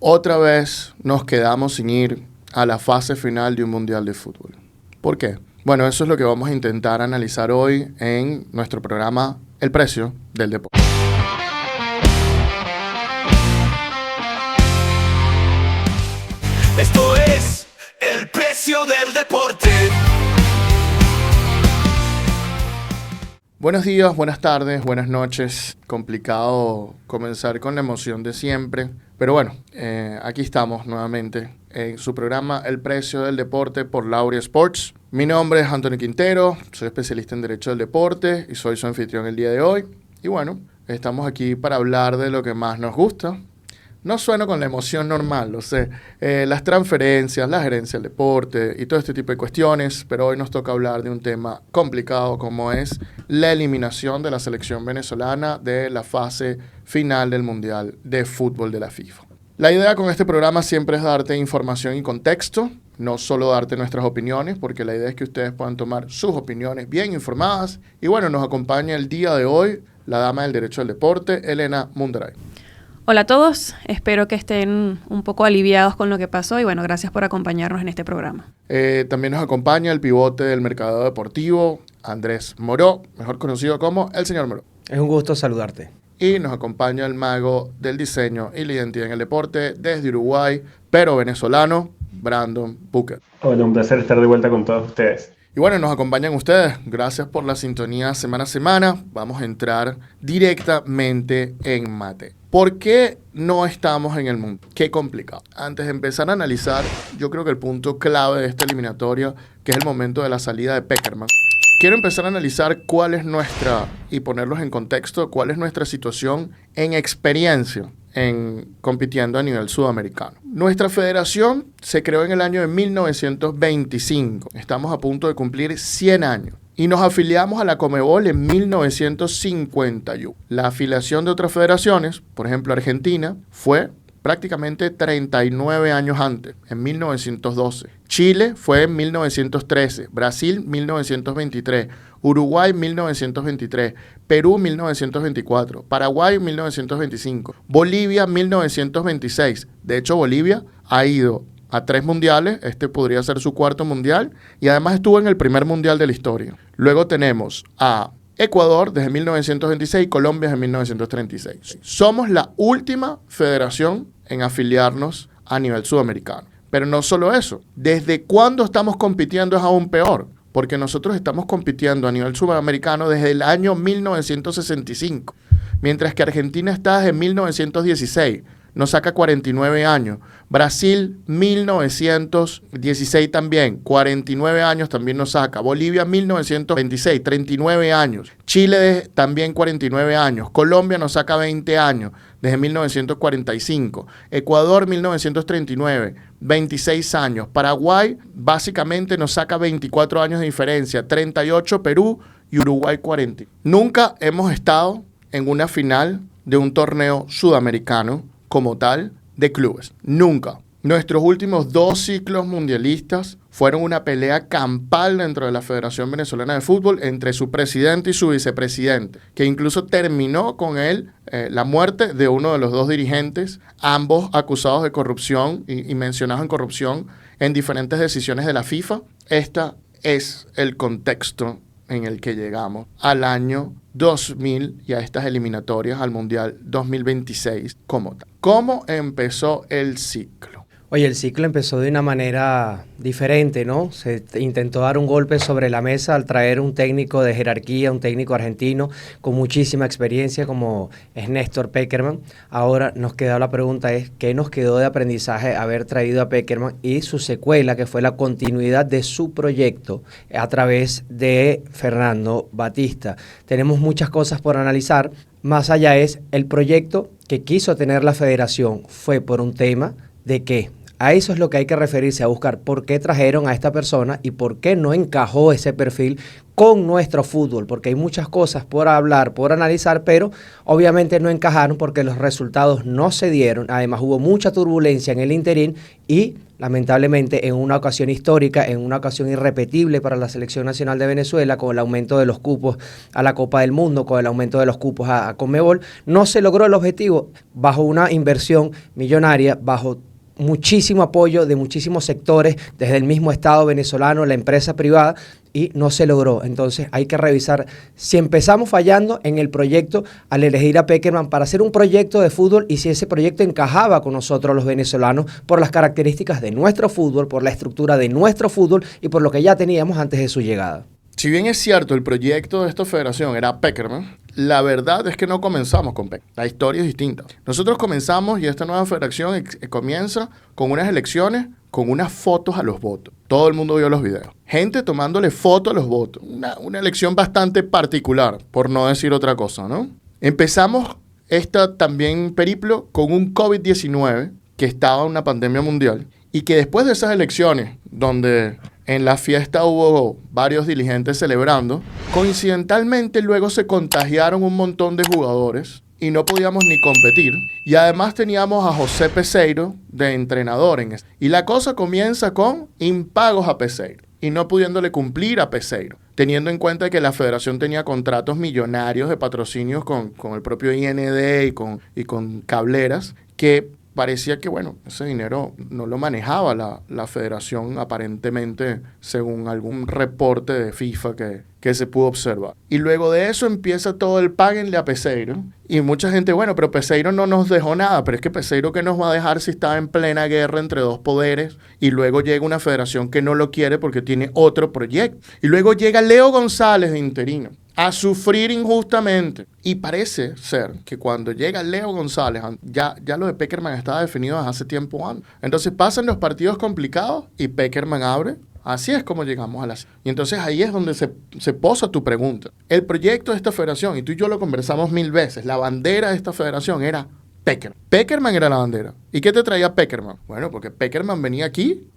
Otra vez nos quedamos sin ir a la fase final de un mundial de fútbol. ¿Por qué? Bueno, eso es lo que vamos a intentar analizar hoy en nuestro programa El Precio del Deporte. Esto es El Precio del Deporte. Buenos días, buenas tardes, buenas noches. Complicado comenzar con la emoción de siempre. Pero bueno, aquí estamos nuevamente en su programa El Precio del Deporte por Lauria Sports. Mi nombre es Antonio Quintero, soy especialista en Derecho del Deporte y soy su anfitrión el día de hoy. Y bueno, estamos aquí para hablar de lo que más nos gusta. No sueno con la emoción normal, lo sé. Las transferencias, la gerencia del deporte y todo este tipo de cuestiones, pero hoy nos toca hablar de un tema complicado como es la eliminación de la selección venezolana de la fase final del Mundial de Fútbol de la FIFA. La idea con este programa siempre es darte información y contexto, no solo darte nuestras opiniones, porque la idea es que ustedes puedan tomar sus opiniones bien informadas. Y bueno, nos acompaña el día de hoy la dama del Derecho del Deporte, Elena Mundaray. Hola a todos, espero que estén un poco aliviados con lo que pasó y bueno, gracias por acompañarnos en este programa. También nos acompaña el pivote del mercado deportivo, Andrés Moró, mejor conocido como el señor Moró. Es un gusto saludarte. Y nos acompaña el mago del diseño y la identidad en el deporte desde Uruguay, pero venezolano, Brandon Booker. Hola, un placer estar de vuelta con todos ustedes. Y bueno, nos acompañan ustedes. Gracias por la sintonía semana a semana. Vamos a entrar directamente en mate. ¿Por qué no estamos en el mundo? Qué complicado. Antes de empezar a analizar, yo creo que el punto clave de esta eliminatoria, que es el momento de la salida de Pekerman, quiero empezar a analizar cuál es nuestra, y ponerlos en contexto, cuál es nuestra situación en experiencia en compitiendo a nivel sudamericano. Nuestra federación se creó en el año de 1925. Estamos a punto de cumplir 100 años. Y nos afiliamos a la Conmebol en 1951. La afiliación de otras federaciones, por ejemplo Argentina, fue prácticamente 39 años antes, en 1912. Chile fue en 1913, Brasil 1923, Uruguay 1923, Perú 1924, Paraguay 1925, Bolivia 1926. De hecho, Bolivia ha ido a 3 mundiales, este podría ser su 4º mundial, y además estuvo en el primer mundial de la historia. Luego tenemos a Ecuador desde 1926 y Colombia desde 1936. Somos la última federación en afiliarnos a nivel sudamericano. Pero no solo eso, ¿desde cuándo estamos compitiendo es aún peor? Porque nosotros estamos compitiendo a nivel sudamericano desde el año 1965, mientras que Argentina está desde 1916. Nos saca 49 años. Brasil, 1916 también, 49 años también nos saca. Bolivia, 1926, 39 años. Chile también 49 años. Colombia nos saca 20 años, desde 1945. Ecuador, 1939, 26 años. Paraguay, básicamente nos saca 24 años de diferencia. 38 Perú y Uruguay 40. Nunca hemos estado en una final de un torneo sudamericano como tal, de clubes. Nunca. Nuestros últimos 2 ciclos mundialistas fueron una pelea campal dentro de la Federación Venezolana de Fútbol entre su presidente y su vicepresidente, que incluso terminó con la muerte de uno de los 2 dirigentes, ambos acusados de corrupción y mencionados en corrupción en diferentes decisiones de la FIFA. Este es el contexto en el que llegamos al año 2000 y a estas eliminatorias al Mundial 2026 como tal. ¿Cómo empezó el ciclo? Oye, el ciclo empezó de una manera diferente, ¿no? Se intentó dar un golpe sobre la mesa al traer un técnico de jerarquía, un técnico argentino con muchísima experiencia como es Néstor Pekerman. Ahora nos queda la pregunta es, ¿qué nos quedó de aprendizaje haber traído a Pekerman y su secuela, que fue la continuidad de su proyecto a través de Fernando Batista? Tenemos muchas cosas por analizar. Más allá es el proyecto que quiso tener la federación fue por un tema de que A eso es lo que hay que referirse, a buscar por qué trajeron a esta persona y por qué no encajó ese perfil con nuestro fútbol, porque hay muchas cosas por hablar, por analizar, pero obviamente no encajaron porque los resultados no se dieron. Además hubo mucha turbulencia en el interín y lamentablemente en una ocasión histórica, en una ocasión irrepetible para la Selección Nacional de Venezuela, con el aumento de los cupos a la Copa del Mundo, con el aumento de los cupos a Conmebol, no se logró el objetivo bajo una inversión millonaria, bajo muchísimo apoyo de muchísimos sectores, desde el mismo Estado venezolano, la empresa privada, y no se logró. Entonces hay que revisar si empezamos fallando en el proyecto al elegir a Pekerman para hacer un proyecto de fútbol y si ese proyecto encajaba con nosotros los venezolanos por las características de nuestro fútbol, por la estructura de nuestro fútbol y por lo que ya teníamos antes de su llegada. Si bien es cierto, el proyecto de esta federación era Pekerman, la verdad es que no comenzamos con Pekerman. La historia es distinta. Nosotros comenzamos y esta nueva federación comienza con unas elecciones, con unas fotos a los votos. Todo el mundo vio los videos. Gente tomándole fotos a los votos. Una elección bastante particular, por no decir otra cosa, ¿no? Empezamos también periplo con un COVID-19 que estaba en una pandemia mundial y que después de esas elecciones, donde en la fiesta hubo varios dirigentes celebrando, coincidentalmente luego se contagiaron un montón de jugadores y no podíamos ni competir. Y además teníamos a José Peseiro de entrenador en eso. Y la cosa comienza con impagos a Peseiro y no pudiéndole cumplir a Peseiro, teniendo en cuenta que la federación tenía contratos millonarios de patrocinios con el propio IND y con cableras que parecía que, bueno, ese dinero no lo manejaba la federación aparentemente, según algún reporte de FIFA que se pudo observar. Y luego de eso empieza todo el páguenle a Peseiro. Y mucha gente, bueno, pero Peseiro no nos dejó nada. Pero es que Peseiro, ¿qué nos va a dejar si está en plena guerra entre dos poderes? Y luego llega una federación que no lo quiere porque tiene otro proyecto. Y luego llega Leo González de interino a sufrir injustamente. Y parece ser que cuando llega Leo González, ya lo de Pekerman estaba definido desde hace tiempo antes. Entonces pasan los partidos complicados y Pekerman abre. Así es como llegamos a las... Y entonces ahí es donde se posa tu pregunta. El proyecto de esta federación, y tú y yo lo conversamos 1000 veces, la bandera de esta federación era Pekerman. Pekerman era la bandera. ¿Y qué te traía Pekerman? Bueno, porque Pekerman venía aquí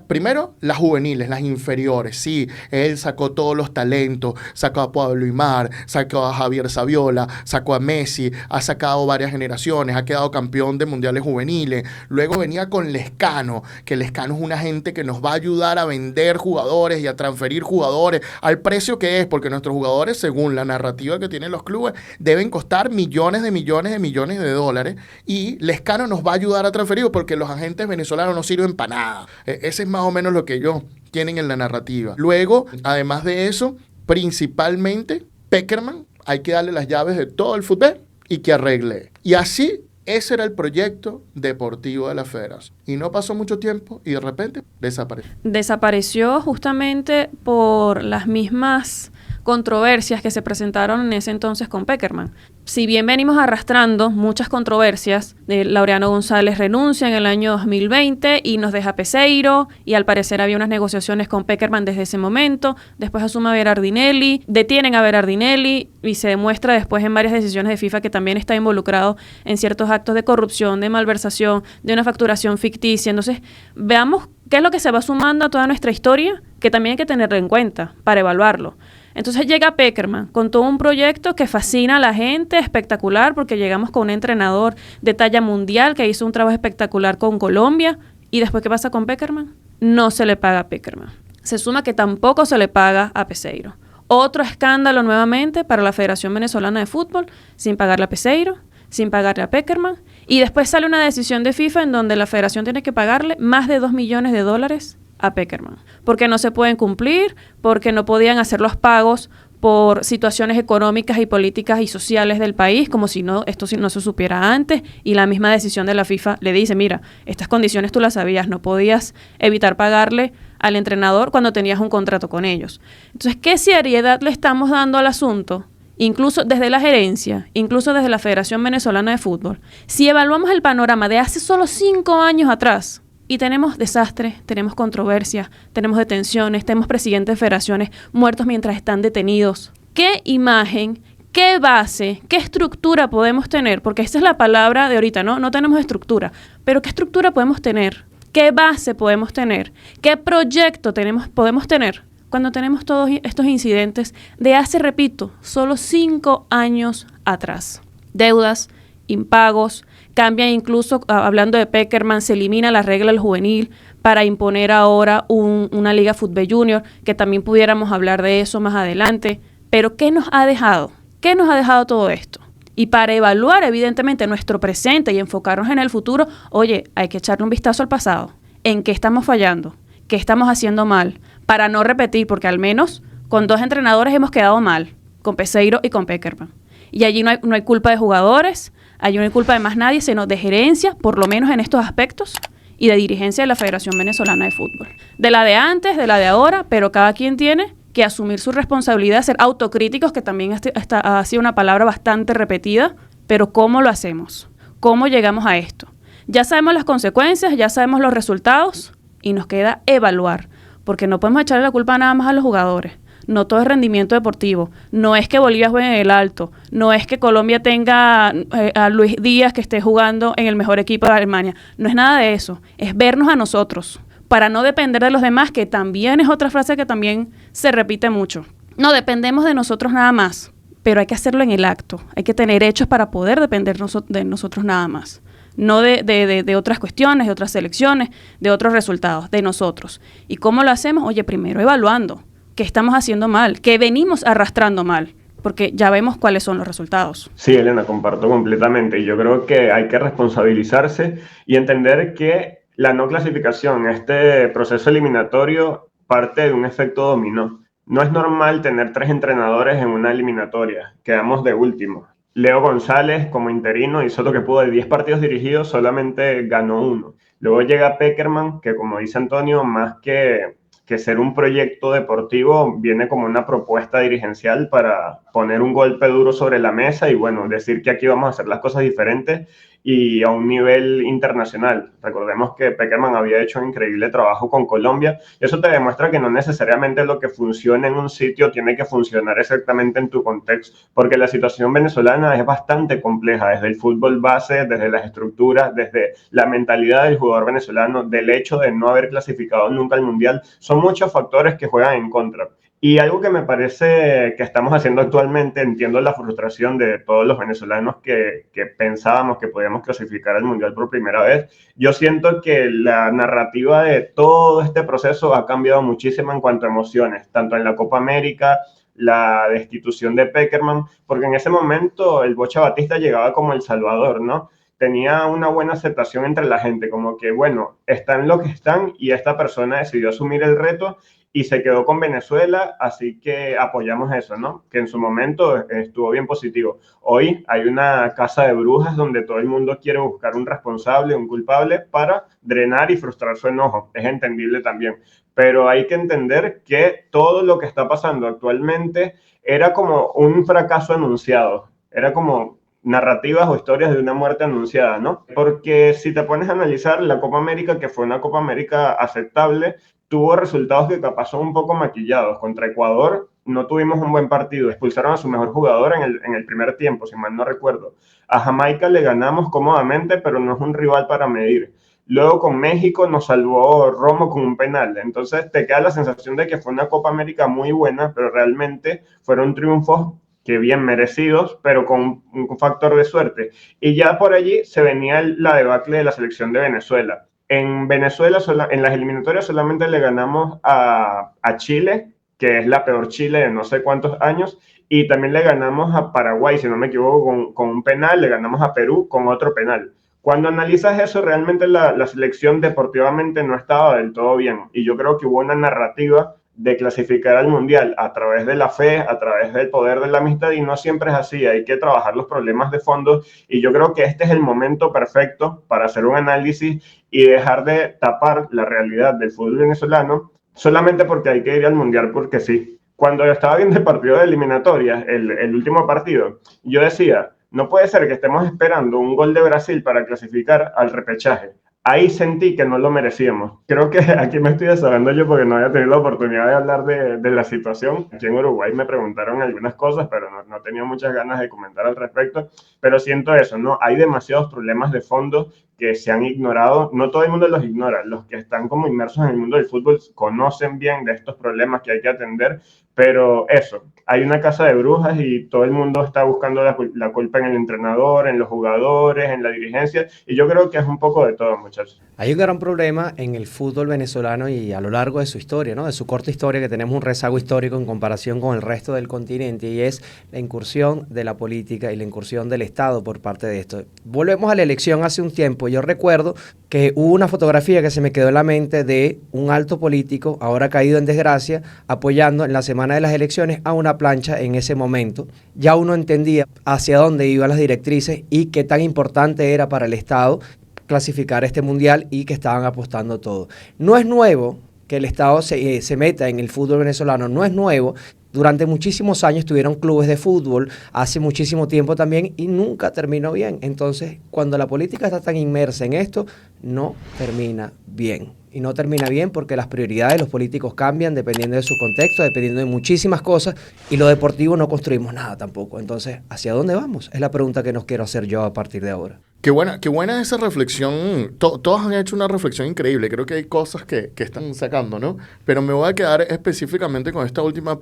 primero, las juveniles, las inferiores, sí, él sacó todos los talentos, sacó a Pablo Aimar, sacó a Javier Saviola, sacó a Messi, ha sacado varias generaciones, ha quedado campeón de mundiales juveniles, luego venía con Lescano, que Lescano es una gente que nos va a ayudar a vender jugadores y a transferir jugadores al precio que es, porque nuestros jugadores, según la narrativa que tienen los clubes, deben costar millones de dólares, y Lescano nos va a ayudar a transferir porque los agentes venezolanos no sirven para nada. Ese es más o menos lo que ellos tienen en la narrativa. Luego, además de eso, principalmente, Pekerman, hay que darle las llaves de todo el fútbol y que arregle. Y así, ese era el proyecto deportivo de la federación. Y no pasó mucho tiempo y de repente desapareció. Desapareció justamente por las mismas controversias que se presentaron en ese entonces con Pekerman. Si bien venimos arrastrando muchas controversias, Laureano González renuncia en el año 2020 y nos deja Peseiro, y al parecer había unas negociaciones con Pekerman desde ese momento. Después asume a Berardinelli, detienen a Berardinelli y se demuestra después en varias decisiones de FIFA que también está involucrado en ciertos actos de corrupción, de malversación, de una facturación ficticia. Entonces, veamos qué es lo que se va sumando a toda nuestra historia, que también hay que tenerlo en cuenta para evaluarlo. Entonces llega Pekerman con todo un proyecto que fascina a la gente, espectacular, porque llegamos con un entrenador de talla mundial que hizo un trabajo espectacular con Colombia. ¿Y después qué pasa con Pekerman? No se le paga a Pekerman. Se suma que tampoco se le paga a Peseiro. Otro escándalo nuevamente para la Federación Venezolana de Fútbol, sin pagarle a Peseiro, sin pagarle a Pekerman. Y después sale una decisión de FIFA en donde la federación tiene que pagarle más de $2 millones a Pekerman, porque no se pueden cumplir, porque no podían hacer los pagos por situaciones económicas y políticas y sociales del país, como si esto no se supiera antes, y la misma decisión de la FIFA le dice, mira, estas condiciones tú las sabías, no podías evitar pagarle al entrenador cuando tenías un contrato con ellos. Entonces, ¿qué seriedad le estamos dando al asunto? Incluso desde la gerencia, incluso desde la Federación Venezolana de Fútbol. Si evaluamos el panorama de hace solo 5 años atrás, y tenemos desastres, tenemos controversias, tenemos detenciones, tenemos presidentes de federaciones muertos mientras están detenidos. ¿Qué imagen, qué base, qué estructura podemos tener? Porque esa es la palabra de ahorita, ¿no? No tenemos estructura. Pero ¿qué estructura podemos tener ¿Qué base podemos tener? ¿Qué proyecto podemos tener cuando tenemos todos estos incidentes de hace, repito, solo 5 años atrás? Deudas, impagos, cambian incluso, hablando de Pekerman, se elimina la regla del juvenil para imponer ahora una Liga Fútbol Junior, que también pudiéramos hablar de eso más adelante. Pero ¿qué nos ha dejado? ¿Qué nos ha dejado todo esto? Y para evaluar, evidentemente, nuestro presente y enfocarnos en el futuro, oye, hay que echarle un vistazo al pasado. ¿En qué estamos fallando? ¿Qué estamos haciendo mal? Para no repetir, porque al menos con 2 entrenadores hemos quedado mal, con Peseiro y con Pekerman. Y allí no hay culpa de jugadores, allí no hay culpa de más nadie, sino de gerencia, por lo menos en estos aspectos, y de dirigencia de la Federación Venezolana de Fútbol. De la de antes, de la de ahora, pero cada quien tiene que asumir su responsabilidad, ser autocríticos, que también ha sido una palabra bastante repetida, pero ¿cómo lo hacemos? ¿Cómo llegamos a esto? Ya sabemos las consecuencias, ya sabemos los resultados y nos queda evaluar, porque no podemos echarle la culpa nada más a los jugadores. No todo es rendimiento deportivo, no es que Bolivia juegue en el alto, no es que Colombia tenga a Luis Díaz que esté jugando en el mejor equipo de Alemania, no es nada de eso, es vernos a nosotros, para no depender de los demás, que también es otra frase que también se repite mucho. No dependemos de nosotros nada más, pero hay que hacerlo en el acto. Hay que tener hechos para poder depender de nosotros nada más. No de otras cuestiones, de otras selecciones, de otros resultados, de nosotros. ¿Y cómo lo hacemos? Oye, primero evaluando qué estamos haciendo mal, qué venimos arrastrando mal, porque ya vemos cuáles son los resultados. Sí, Elena, comparto completamente. Yo creo que hay que responsabilizarse y entender que la no clasificación, este proceso eliminatorio, parte de un efecto dominó. No es normal tener 3 entrenadores en una eliminatoria. Quedamos de último. Leo González, como interino, hizo lo que pudo. De 10 partidos dirigidos, solamente ganó 1. Luego llega Pekerman, que como dice Antonio, más que ser un proyecto deportivo, viene como una propuesta dirigencial para poner un golpe duro sobre la mesa y, bueno, decir que aquí vamos a hacer las cosas diferentes y a un nivel internacional. Recordemos que Pekerman había hecho un increíble trabajo con Colombia y eso te demuestra que no necesariamente lo que funciona en un sitio tiene que funcionar exactamente en tu contexto, porque la situación venezolana es bastante compleja, desde el fútbol base, desde las estructuras, desde la mentalidad del jugador venezolano, del hecho de no haber clasificado nunca al Mundial. Son muchos factores que juegan en contra. Y algo que me parece que estamos haciendo actualmente, entiendo la frustración de todos los venezolanos que pensábamos que podíamos clasificar al Mundial por primera vez. Yo siento que la narrativa de todo este proceso ha cambiado muchísimo en cuanto a emociones, tanto en la Copa América, la destitución de Pekerman, porque en ese momento el Bocha Batista llegaba como el salvador, ¿no? Tenía una buena aceptación entre la gente, como que, bueno, están lo que están y esta persona decidió asumir el reto y se quedó con Venezuela, así que apoyamos eso, ¿no? Que en su momento estuvo bien positivo. Hoy hay una casa de brujas donde todo el mundo quiere buscar un responsable, un culpable, para drenar y frustrar su enojo. Es entendible también. Pero hay que entender que todo lo que está pasando actualmente era como un fracaso anunciado. Era como narrativas o historias de una muerte anunciada, ¿no? Porque si te pones a analizar la Copa América, que fue una Copa América aceptable, tuvo resultados que capaz son un poco maquillados. Contra Ecuador no tuvimos un buen partido, expulsaron a su mejor jugador en el primer tiempo, si mal no recuerdo. A Jamaica le ganamos cómodamente, pero no es un rival para medir. Luego con México nos salvó Romo con un penal. Entonces te queda la sensación de que fue una Copa América muy buena, pero realmente fueron triunfos que bien merecidos, pero con un factor de suerte. Y ya por allí se venía la debacle de la selección de Venezuela. En Venezuela, en las eliminatorias, solamente le ganamos a Chile, que es la peor Chile de no sé cuántos años, y también le ganamos a Paraguay, si no me equivoco, con un penal, le ganamos a Perú con otro penal. Cuando analizas eso, realmente la selección deportivamente no estaba del todo bien, y yo creo que hubo una narrativa de clasificar al Mundial a través de la fe, a través del poder de la amistad, y no siempre es así, hay que trabajar los problemas de fondo, y yo creo que este es el momento perfecto para hacer un análisis y dejar de tapar la realidad del fútbol venezolano solamente porque hay que ir al Mundial porque sí. Cuando yo estaba viendo el partido de eliminatorias, el último partido, yo decía, no puede ser que estemos esperando un gol de Brasil para clasificar al repechaje. Ahí sentí que no lo merecíamos. Creo que aquí me estoy desahogando yo porque no había tenido la oportunidad de hablar de la situación. Aquí en Uruguay me preguntaron algunas cosas, pero no tenía muchas ganas de comentar al respecto. Pero siento eso, ¿no? Hay demasiados problemas de fondo que se han ignorado. No todo el mundo los ignora, los que están como inmersos en el mundo del fútbol conocen bien de estos problemas que hay que atender, pero eso, hay una casa de brujas y todo el mundo está buscando la culpa en el entrenador, en los jugadores, en la dirigencia, y yo creo que es un poco de todo, muchachos. Hay un gran problema en el fútbol venezolano y a lo largo de su historia, ¿no? De su corta historia, que tenemos un rezago histórico en comparación con el resto del continente, y es la incursión de la política y la incursión del Estado por parte de esto. Volvemos a la elección hace un tiempo. Yo recuerdo que hubo una fotografía que se me quedó en la mente de un alto político, ahora caído en desgracia, apoyando en la semana de las elecciones a una plancha en ese momento. Ya uno entendía hacia dónde iban las directrices y qué tan importante era para el Estado clasificar este mundial y que estaban apostando todo. No es nuevo que el Estado se meta en el fútbol venezolano, no es nuevo. Durante muchísimos años tuvieron clubes de fútbol, hace muchísimo tiempo también, y nunca terminó bien. Entonces, cuando la política está tan inmersa en esto, no termina bien. Y no termina bien porque las prioridades de los políticos cambian dependiendo de su contexto, dependiendo de muchísimas cosas, y lo deportivo no construimos nada tampoco. Entonces, ¿hacia dónde vamos? Es la pregunta que nos quiero hacer yo a partir de ahora. Qué buena esa reflexión. Todos han hecho una reflexión increíble. Creo que hay cosas que están sacando, ¿no? Pero me voy a quedar específicamente con esta última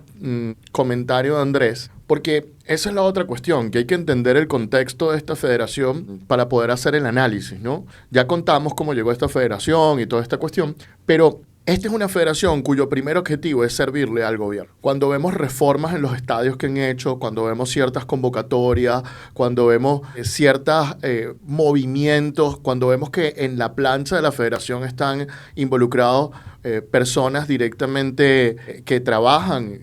comentario de Andrés, porque esa es la otra cuestión, que hay que entender el contexto de esta federación para poder hacer el análisis, ¿no? Ya contamos cómo llegó esta federación y toda esta cuestión, pero esta es una federación cuyo primer objetivo es servirle al gobierno. Cuando vemos reformas en los estadios que han hecho, cuando vemos ciertas convocatorias, cuando vemos ciertos movimientos, cuando vemos que en la plancha de la federación están involucrados personas directamente que trabajan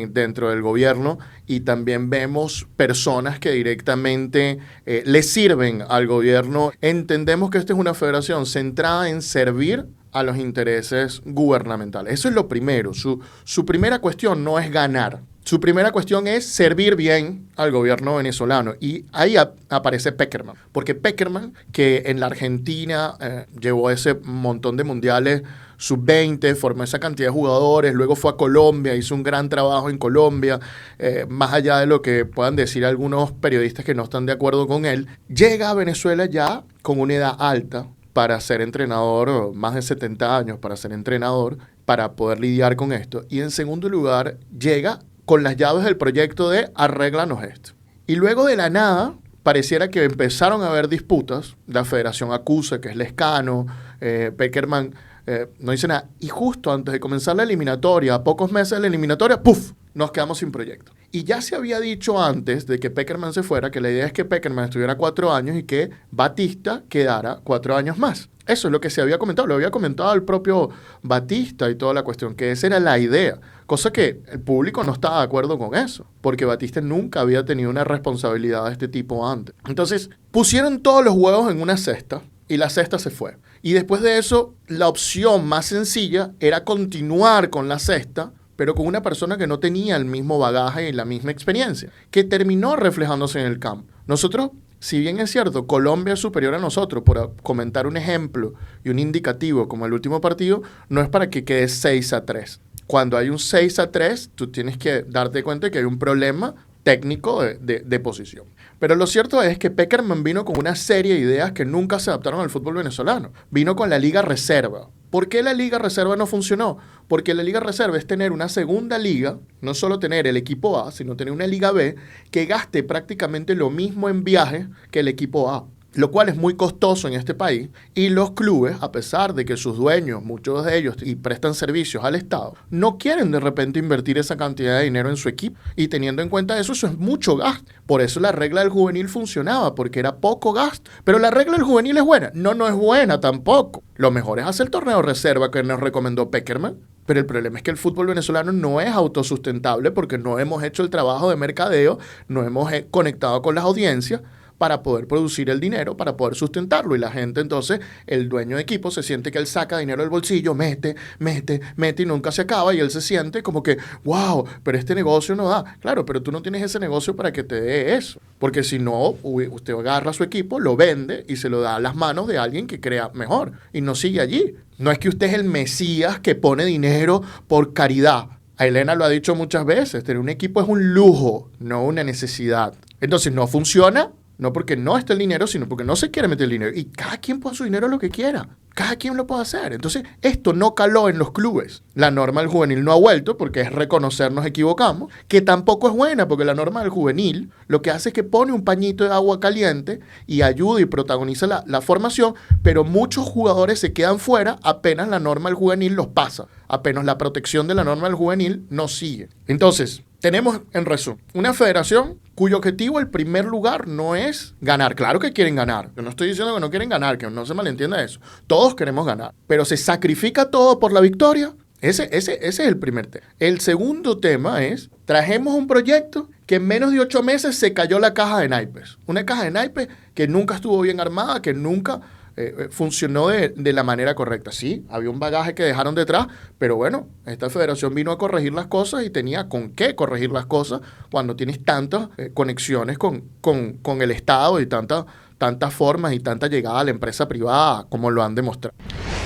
dentro del gobierno, y también vemos personas que directamente le sirven al gobierno, entendemos que esta es una federación centrada en servir a los intereses gubernamentales. Eso es lo primero. Su primera cuestión no es ganar. Su primera cuestión es servir bien al gobierno venezolano. Y ahí aparece Pekerman. Porque Pekerman, que en la Argentina llevó ese montón de mundiales sub-20, formó esa cantidad de jugadores, luego fue a Colombia, hizo un gran trabajo en Colombia, más allá de lo que puedan decir algunos periodistas que no están de acuerdo con él, llega a Venezuela ya con una edad alta para ser entrenador, más de 70 años para ser entrenador, para poder lidiar con esto. Y en segundo lugar, llega con las llaves del proyecto de arréglanos esto. Y luego de la nada, pareciera que empezaron a haber disputas. La federación acusa que es Lescano, Pekerman no dice nada. Y justo antes de comenzar la eliminatoria, a pocos meses de la eliminatoria, ¡puf!, nos quedamos sin proyecto. Y ya se había dicho antes de que Pekerman se fuera, que la idea es que Pekerman estuviera 4 años y que Batista quedara 4 años más. Eso es lo que se había comentado, lo había comentado el propio Batista y toda la cuestión, que esa era la idea. Cosa que el público no estaba de acuerdo con eso, porque Batista nunca había tenido una responsabilidad de este tipo antes. Entonces, pusieron todos los huevos en una cesta y la cesta se fue. Y después de eso, la opción más sencilla era continuar con la cesta, pero con una persona que no tenía el mismo bagaje y la misma experiencia, que terminó reflejándose en el campo. Nosotros, si bien es cierto, Colombia es superior a nosotros, por comentar un ejemplo y un indicativo como el último partido, no es para que quede 6-3. Cuando hay un 6-3, tú tienes que darte cuenta de que hay un problema técnico de posición. Pero lo cierto es que Pekerman vino con una serie de ideas que nunca se adaptaron al fútbol venezolano. Vino con la Liga Reserva. ¿Por qué la Liga Reserva no funcionó? Porque la Liga Reserva es tener una segunda liga, no solo tener el equipo A, sino tener una Liga B que gaste prácticamente lo mismo en viajes que el equipo A, lo cual es muy costoso en este país, y los clubes, a pesar de que sus dueños, muchos de ellos, y prestan servicios al Estado, no quieren de repente invertir esa cantidad de dinero en su equipo, y teniendo en cuenta eso es mucho gasto. Por eso la regla del juvenil funcionaba, porque era poco gasto. Pero la regla del juvenil es buena. No es buena tampoco. Lo mejor es hacer el torneo reserva que nos recomendó Pekerman. Pero el problema es que el fútbol venezolano no es autosustentable porque no hemos hecho el trabajo de mercadeo, no hemos conectado con las audiencias para poder producir el dinero, para poder sustentarlo. Y la gente, entonces, el dueño de equipo se siente que él saca dinero del bolsillo, mete y nunca se acaba, y él se siente como que, wow, pero este negocio no da. Claro, pero tú no tienes ese negocio para que te dé eso. Porque si no, usted agarra su equipo, lo vende y se lo da a las manos de alguien que crea mejor y no sigue allí. No es que usted es el Mesías que pone dinero por caridad. A Elena lo ha dicho muchas veces, tener un equipo es un lujo, no una necesidad. Entonces no funciona, No porque no esté el dinero, sino porque no se quiere meter el dinero. Y cada quien pone su dinero lo que quiera. Cada quien lo puede hacer. Entonces, esto no caló en los clubes. La norma del juvenil no ha vuelto porque es reconocer nos equivocamos, que tampoco es buena porque la norma del juvenil lo que hace es que pone un pañito de agua caliente y ayuda y protagoniza la formación, pero muchos jugadores se quedan fuera apenas la norma del juvenil los pasa, apenas la protección de la norma del juvenil no sigue. Entonces, tenemos, en resumen, una federación cuyo objetivo, el primer lugar, no es ganar. Claro que quieren ganar. Yo no estoy diciendo que no quieren ganar, que no se malentienda eso. Todos queremos ganar. Pero se sacrifica todo por la victoria. Ese es el primer tema. El segundo tema es, trajimos un proyecto que en menos de 8 meses se cayó la caja de naipes. Una caja de naipes que nunca estuvo bien armada, que nunca funcionó de la manera correcta. Sí, había un bagaje que dejaron detrás, pero bueno, esta federación vino a corregir las cosas y tenía con qué corregir las cosas cuando tienes tantas conexiones con el Estado y tantas formas y tanta llegada a la empresa privada como lo han demostrado.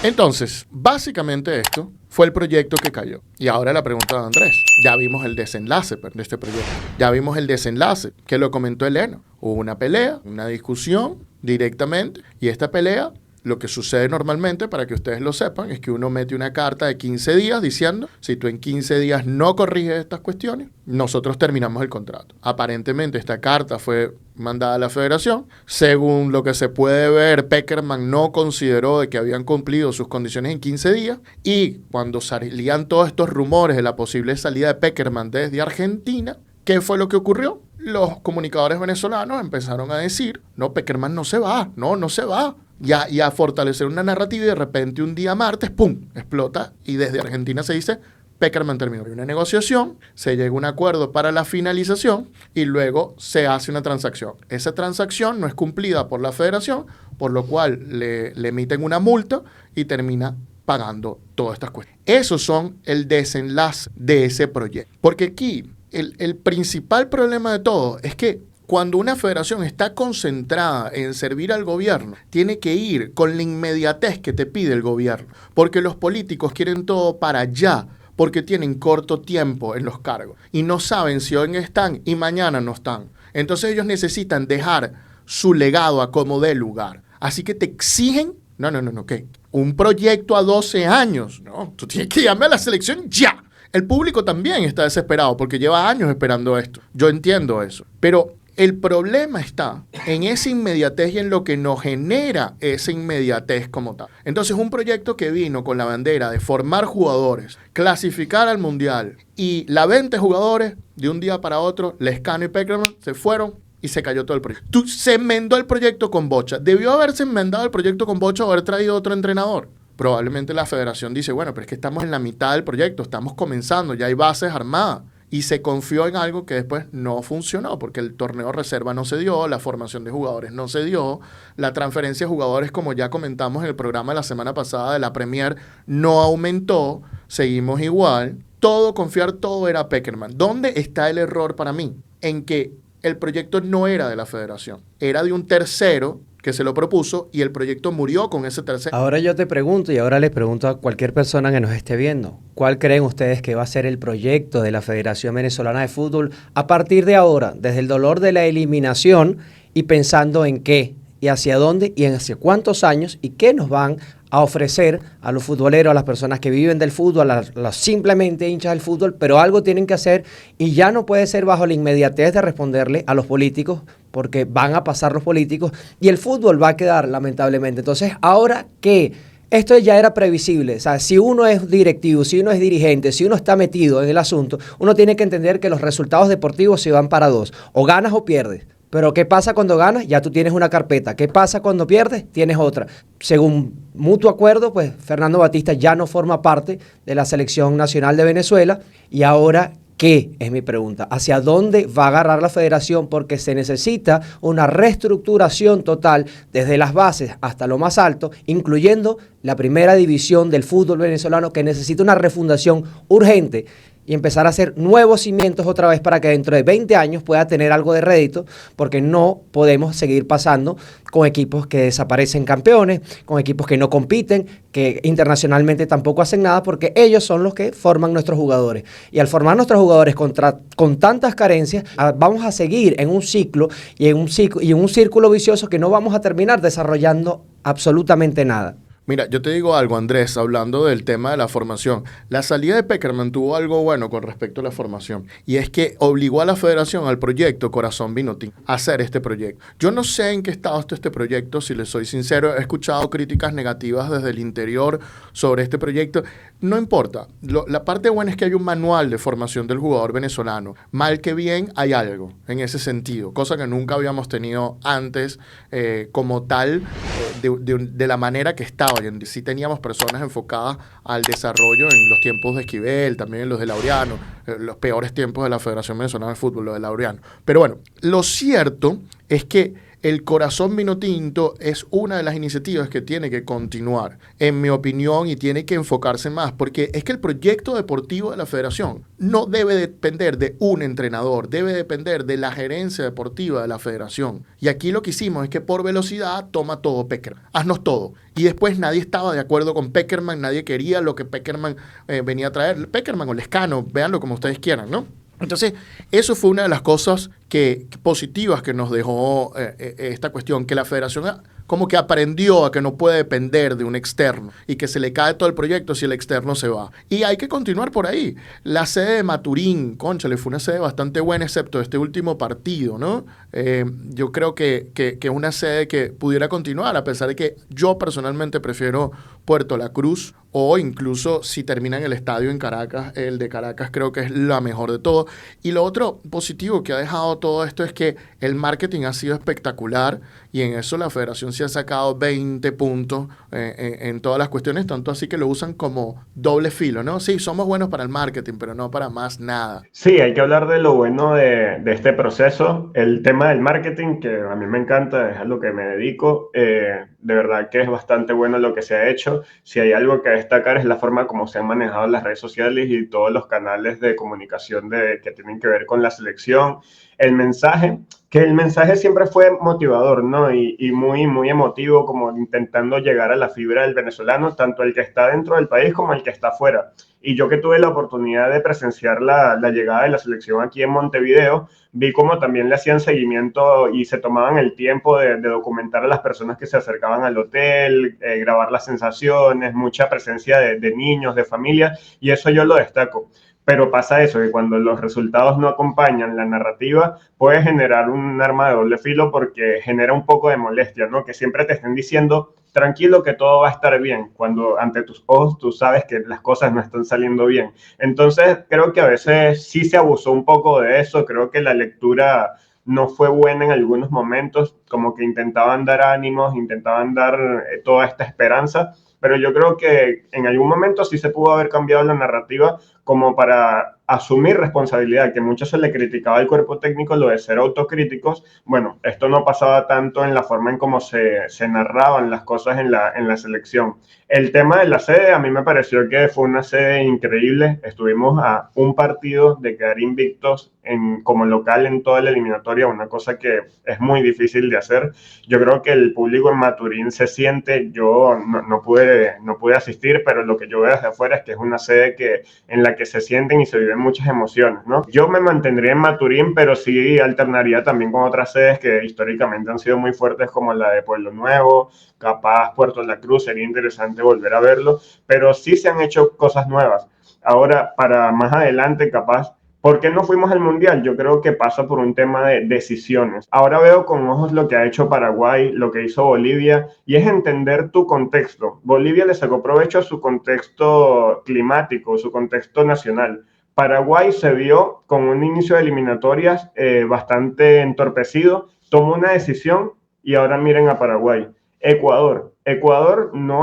Entonces, básicamente esto fue el proyecto que cayó. Y ahora la pregunta de Andrés. Ya vimos el desenlace de este proyecto. Ya vimos el desenlace, que lo comentó Elena. Hubo una pelea, una discusión directamente. Y esta pelea, lo que sucede normalmente, para que ustedes lo sepan, es que uno mete una carta de 15 días diciendo, si tú en 15 días no corriges estas cuestiones, nosotros terminamos el contrato. Aparentemente esta carta fue mandada a la federación. Según lo que se puede ver, Pekerman no consideró de que habían cumplido sus condiciones en 15 días. Y cuando salían todos estos rumores de la posible salida de Pekerman desde Argentina, ¿qué fue lo que ocurrió? Los comunicadores venezolanos empezaron a decir, no, Pekerman no se va, no se va. Y a fortalecer una narrativa y de repente un día martes, ¡pum!, explota y desde Argentina se dice, Pekerman terminó. Hay una negociación, se llega a un acuerdo para la finalización y luego se hace una transacción. Esa transacción no es cumplida por la federación, por lo cual le emiten una multa y termina pagando todas estas cuestiones. Esos son el desenlace de ese proyecto. Porque aquí el principal problema de todo es que cuando una federación está concentrada en servir al gobierno, tiene que ir con la inmediatez que te pide el gobierno, porque los políticos quieren todo para allá, porque tienen corto tiempo en los cargos y no saben si hoy están y mañana no están. Entonces ellos necesitan dejar su legado a como dé lugar. Así que te exigen, ¿qué? Un proyecto a 12 años, ¿no? Tú tienes que llamarme a la selección ya. El público también está desesperado porque lleva años esperando esto. Yo entiendo eso, pero el problema está en esa inmediatez y en lo que nos genera esa inmediatez como tal. Entonces, un proyecto que vino con la bandera de formar jugadores, clasificar al Mundial y la venta de jugadores, de un día para otro, Lescano y Pekerman se fueron y se cayó todo el proyecto. Se enmendó el proyecto con Bocha. Debió haberse enmendado el proyecto con Bocha o haber traído otro entrenador. Probablemente la federación dice, bueno, pero es que estamos en la mitad del proyecto, estamos comenzando, ya hay bases armadas. Y se confió en algo que después no funcionó, porque el torneo reserva no se dio, la formación de jugadores no se dio, la transferencia de jugadores, como ya comentamos en el programa de la semana pasada de la Premier, no aumentó, seguimos igual. Confiar todo era Pekerman. ¿Dónde está el error para mí? En que el proyecto no era de la federación, era de un tercero que se lo propuso y el proyecto murió con ese tercero. Ahora yo te pregunto y ahora les pregunto a cualquier persona que nos esté viendo, ¿cuál creen ustedes que va a ser el proyecto de la Federación Venezolana de Fútbol a partir de ahora, desde el dolor de la eliminación y pensando en qué y hacia dónde y en hacia cuántos años y qué nos van a ofrecer a los futboleros, a las personas que viven del fútbol, a los simplemente hinchas del fútbol, pero algo tienen que hacer y ya no puede ser bajo la inmediatez de responderle a los políticos, porque van a pasar los políticos y el fútbol va a quedar lamentablemente. Entonces, ¿ahora qué? Esto ya era previsible, o sea, si uno es directivo, si uno es dirigente, si uno está metido en el asunto, uno tiene que entender que los resultados deportivos se van para dos, o ganas o pierdes. Pero ¿qué pasa cuando ganas? Ya tú tienes una carpeta. ¿Qué pasa cuando pierdes? Tienes otra. Según mutuo acuerdo, pues Fernando Batista ya no forma parte de la Selección Nacional de Venezuela. Y ahora, ¿qué? Es mi pregunta. ¿Hacia dónde va a agarrar la federación? Porque se necesita una reestructuración total desde las bases hasta lo más alto, incluyendo la primera división del fútbol venezolano, que necesita una refundación urgente. y empezar a hacer nuevos cimientos otra vez para que dentro de 20 años pueda tener algo de rédito, porque no podemos seguir pasando con equipos que desaparecen campeones, con equipos que no compiten, que internacionalmente tampoco hacen nada, porque ellos son los que forman nuestros jugadores. Y al formar nuestros jugadores con tantas carencias, vamos a seguir en un ciclo y en un círculo vicioso que no vamos a terminar desarrollando absolutamente nada. Mira, yo te digo algo, Andrés, hablando del tema de la formación. La salida de Pekerman tuvo algo bueno con respecto a la formación, y es que obligó a la federación, al proyecto Corazón Vinotinto, a hacer este proyecto. Yo no sé en qué estado está este proyecto, si les soy sincero. He escuchado críticas negativas desde el interior sobre este proyecto. No importa. La parte buena es que hay un manual de formación del jugador venezolano. Mal que bien, hay algo en ese sentido, cosa que nunca habíamos tenido antes como tal, de la manera que estaba. Sí teníamos personas enfocadas al desarrollo en los tiempos de Esquivel, también en los de Laureano, los peores tiempos de la Federación Venezolana de Fútbol, los de Laureano. Pero bueno, lo cierto es que el Corazón Vinotinto es una de las iniciativas que tiene que continuar, en mi opinión, y tiene que enfocarse más, porque es que el proyecto deportivo de la federación no debe depender de un entrenador, debe depender de la gerencia deportiva de la federación. Y aquí lo que hicimos es que por velocidad toma todo Pekerman, haznos todo. Y después nadie estaba de acuerdo con Pekerman, nadie quería lo que Pekerman venía a traer. Pekerman o Lescano, véanlo como ustedes quieran, ¿no? Entonces, eso fue una de las cosas positivas que nos dejó esta cuestión, que la federación como que aprendió a que no puede depender de un externo y que se le cae todo el proyecto si el externo se va. Y hay que continuar por ahí. La sede de Maturín, cónchale, fue una sede bastante buena, excepto este último partido, ¿no? Yo creo que es una sede que pudiera continuar, a pesar de que yo personalmente prefiero Puerto La Cruz, o incluso si termina en el estadio en Caracas, el de Caracas creo que es la mejor de todo. Y lo otro positivo que ha dejado todo esto es que el marketing ha sido espectacular, y en eso la federación se ha sacado 20 puntos en todas las cuestiones, tanto así que lo usan como doble filo, ¿no? Sí, somos buenos para el marketing, pero no para más nada. Sí, hay que hablar de lo bueno de este proceso. El tema del marketing, que a mí me encanta, es a lo que me dedico. De verdad que es bastante bueno lo que se ha hecho. Si hay algo que destacar es la forma como se han manejado las redes sociales y todos los canales de comunicación que tienen que ver con la selección. El mensaje siempre fue motivador, ¿no? Y muy, muy emotivo, como intentando llegar a la fibra del venezolano, tanto el que está dentro del país como el que está afuera. Y yo que tuve la oportunidad de presenciar la llegada de la selección aquí en Montevideo, vi cómo también le hacían seguimiento y se tomaban el tiempo de documentar a las personas que se acercaban al hotel, grabar las sensaciones, mucha presencia de niños, de familias, y eso yo lo destaco. Pero pasa eso, que cuando los resultados no acompañan la narrativa, puede generar un arma de doble filo, porque genera un poco de molestia, ¿no? Que siempre te estén diciendo, tranquilo, que todo va a estar bien, cuando ante tus ojos tú sabes que las cosas no están saliendo bien. Entonces, creo que a veces sí se abusó un poco de eso. Creo que la lectura no fue buena en algunos momentos, como que intentaban dar ánimos, intentaban dar toda esta esperanza, pero yo creo que en algún momento sí se pudo haber cambiado la narrativa, como para asumir responsabilidad, que mucho se le criticaba al cuerpo técnico lo de ser autocríticos. Bueno, esto no pasaba tanto en la forma en cómo se narraban las cosas en la selección. El tema de la sede, a mí me pareció que fue una sede increíble. Estuvimos a un partido de quedar invictos como local en toda la eliminatoria, una cosa que es muy difícil de hacer. Yo creo que el público en Maturín se siente, yo no pude asistir, pero lo que yo veo desde afuera es que es una sede en la que se sienten y se viven muchas emociones, ¿no? Yo me mantendría en Maturín, pero sí alternaría también con otras sedes que históricamente han sido muy fuertes, como la de Pueblo Nuevo, capaz Puerto La Cruz, sería interesante volver a verlo, pero sí se han hecho cosas nuevas. Ahora, para más adelante, capaz, ¿por qué no fuimos al Mundial? Yo creo que pasa por un tema de decisiones. Ahora veo con ojos lo que ha hecho Paraguay, lo que hizo Bolivia, y es entender tu contexto. Bolivia le sacó provecho a su contexto climático, su contexto nacional. Paraguay se vio con un inicio de eliminatorias bastante entorpecido, tomó una decisión y ahora miren a Paraguay. Ecuador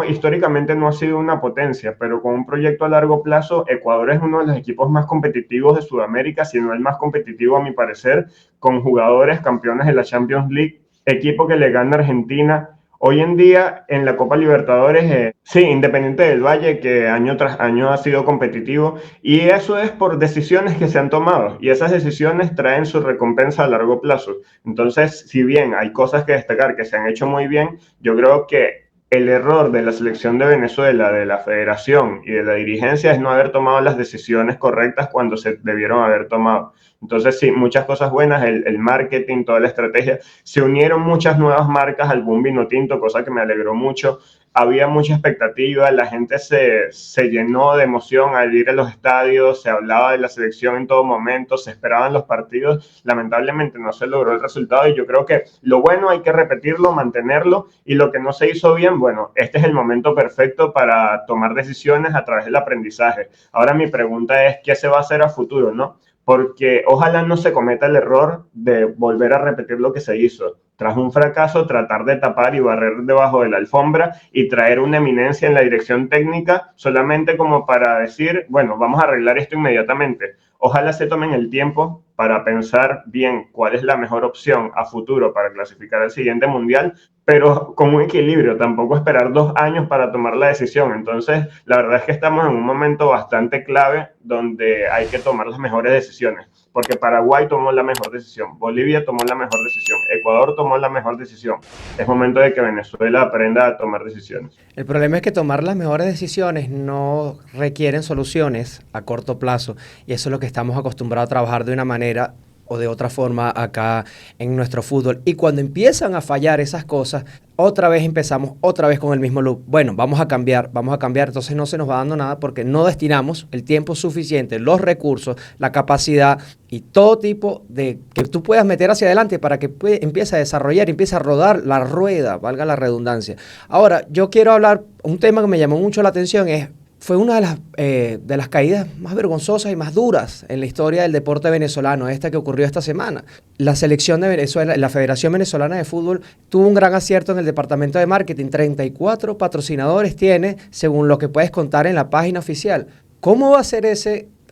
históricamente no ha sido una potencia, pero con un proyecto a largo plazo, Ecuador es uno de los equipos más competitivos de Sudamérica, si no el más competitivo a mi parecer, con jugadores campeones de la Champions League, equipo que le gana a Argentina. Hoy en día en la Copa Libertadores, sí, Independiente del Valle, que año tras año ha sido competitivo, y eso es por decisiones que se han tomado, y esas decisiones traen su recompensa a largo plazo. Entonces, si bien hay cosas que destacar que se han hecho muy bien, yo creo que el error de la selección de Venezuela, de la federación y de la dirigencia es no haber tomado las decisiones correctas cuando se debieron haber tomado. Entonces, sí, muchas cosas buenas, el marketing, toda la estrategia. Se unieron muchas nuevas marcas al boom vino tinto, cosa que me alegró mucho. Había mucha expectativa, la gente se llenó de emoción al ir a los estadios, se hablaba de la selección en todo momento, se esperaban los partidos. Lamentablemente no se logró el resultado y yo creo que lo bueno hay que repetirlo, mantenerlo, y lo que no se hizo bien, bueno, este es el momento perfecto para tomar decisiones a través del aprendizaje. Ahora mi pregunta es, ¿qué se va a hacer a futuro, no? Porque ojalá no se cometa el error de volver a repetir lo que se hizo. Tras un fracaso, tratar de tapar y barrer debajo de la alfombra y traer una eminencia en la dirección técnica solamente como para decir, bueno, vamos a arreglar esto inmediatamente. Ojalá se tomen el tiempo para pensar bien cuál es la mejor opción a futuro para clasificar al siguiente mundial, pero con un equilibrio, tampoco esperar 2 años para tomar la decisión. Entonces, la verdad es que estamos en un momento bastante clave donde hay que tomar las mejores decisiones, porque Paraguay tomó la mejor decisión, Bolivia tomó la mejor decisión, Ecuador tomó la mejor decisión. Es momento de que Venezuela aprenda a tomar decisiones. El problema es que tomar las mejores decisiones no requieren soluciones a corto plazo, y eso es lo que estamos acostumbrados a trabajar de una manera o de otra forma acá en nuestro fútbol. Y cuando empiezan a fallar esas cosas, otra vez empezamos otra vez con el mismo loop. Bueno, vamos a cambiar, entonces no se nos va dando nada porque no destinamos el tiempo suficiente, los recursos, la capacidad y todo tipo de que tú puedas meter hacia adelante para que empiece a desarrollar, empiece a rodar la rueda, valga la redundancia. Ahora, yo quiero hablar, un tema que me llamó mucho la atención fue una de las caídas más vergonzosas y más duras en la historia del deporte venezolano, esta que ocurrió esta semana. La selección de Venezuela, la Federación Venezolana de Fútbol, tuvo un gran acierto en el departamento de marketing. 34 patrocinadores tiene, según lo que puedes contar en la página oficial. ¿Cómo va a ser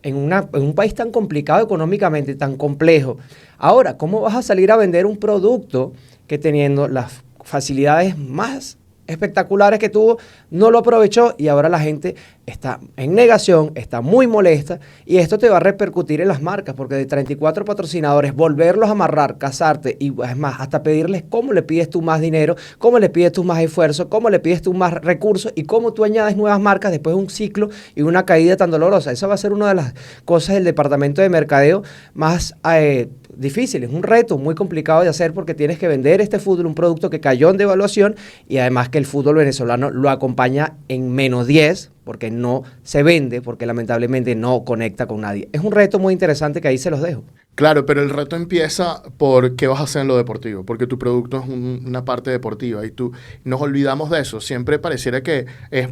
en un país tan complicado económicamente, tan complejo? Ahora, ¿cómo vas a salir a vender un producto que teniendo las facilidades más espectaculares que tuvo, no lo aprovechó y ahora la gente está en negación, está muy molesta y esto te va a repercutir en las marcas porque de 34 patrocinadores, volverlos a amarrar, casarte y es más, hasta pedirles cómo le pides tú más dinero, cómo le pides tú más esfuerzo, cómo le pides tú más recursos y cómo tú añades nuevas marcas después de un ciclo y una caída tan dolorosa. Esa va a ser una de las cosas del departamento de mercadeo más difícil, es un reto muy complicado de hacer porque tienes que vender este fútbol, un producto que cayó en devaluación y además que el fútbol venezolano lo acompaña en -10 porque no se vende, porque lamentablemente no conecta con nadie. Es un reto muy interesante que ahí se los dejo. Claro, pero el reto empieza por qué vas a hacer en lo deportivo, porque tu producto es una parte deportiva y nos olvidamos de eso. Siempre pareciera que es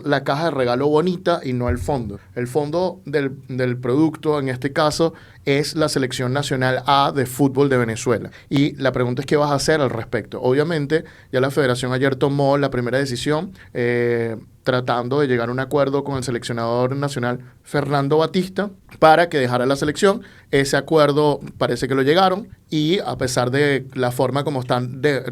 la caja de regalo bonita y no el fondo. El fondo del producto, en este caso, es la Selección Nacional A de Fútbol de Venezuela. Y la pregunta es qué vas a hacer al respecto. Obviamente, ya la federación ayer tomó la primera decisión, tratando de llegar a un acuerdo con el seleccionador nacional Fernando Batista para que dejara la selección. Ese acuerdo parece que lo llegaron y a pesar de la forma como está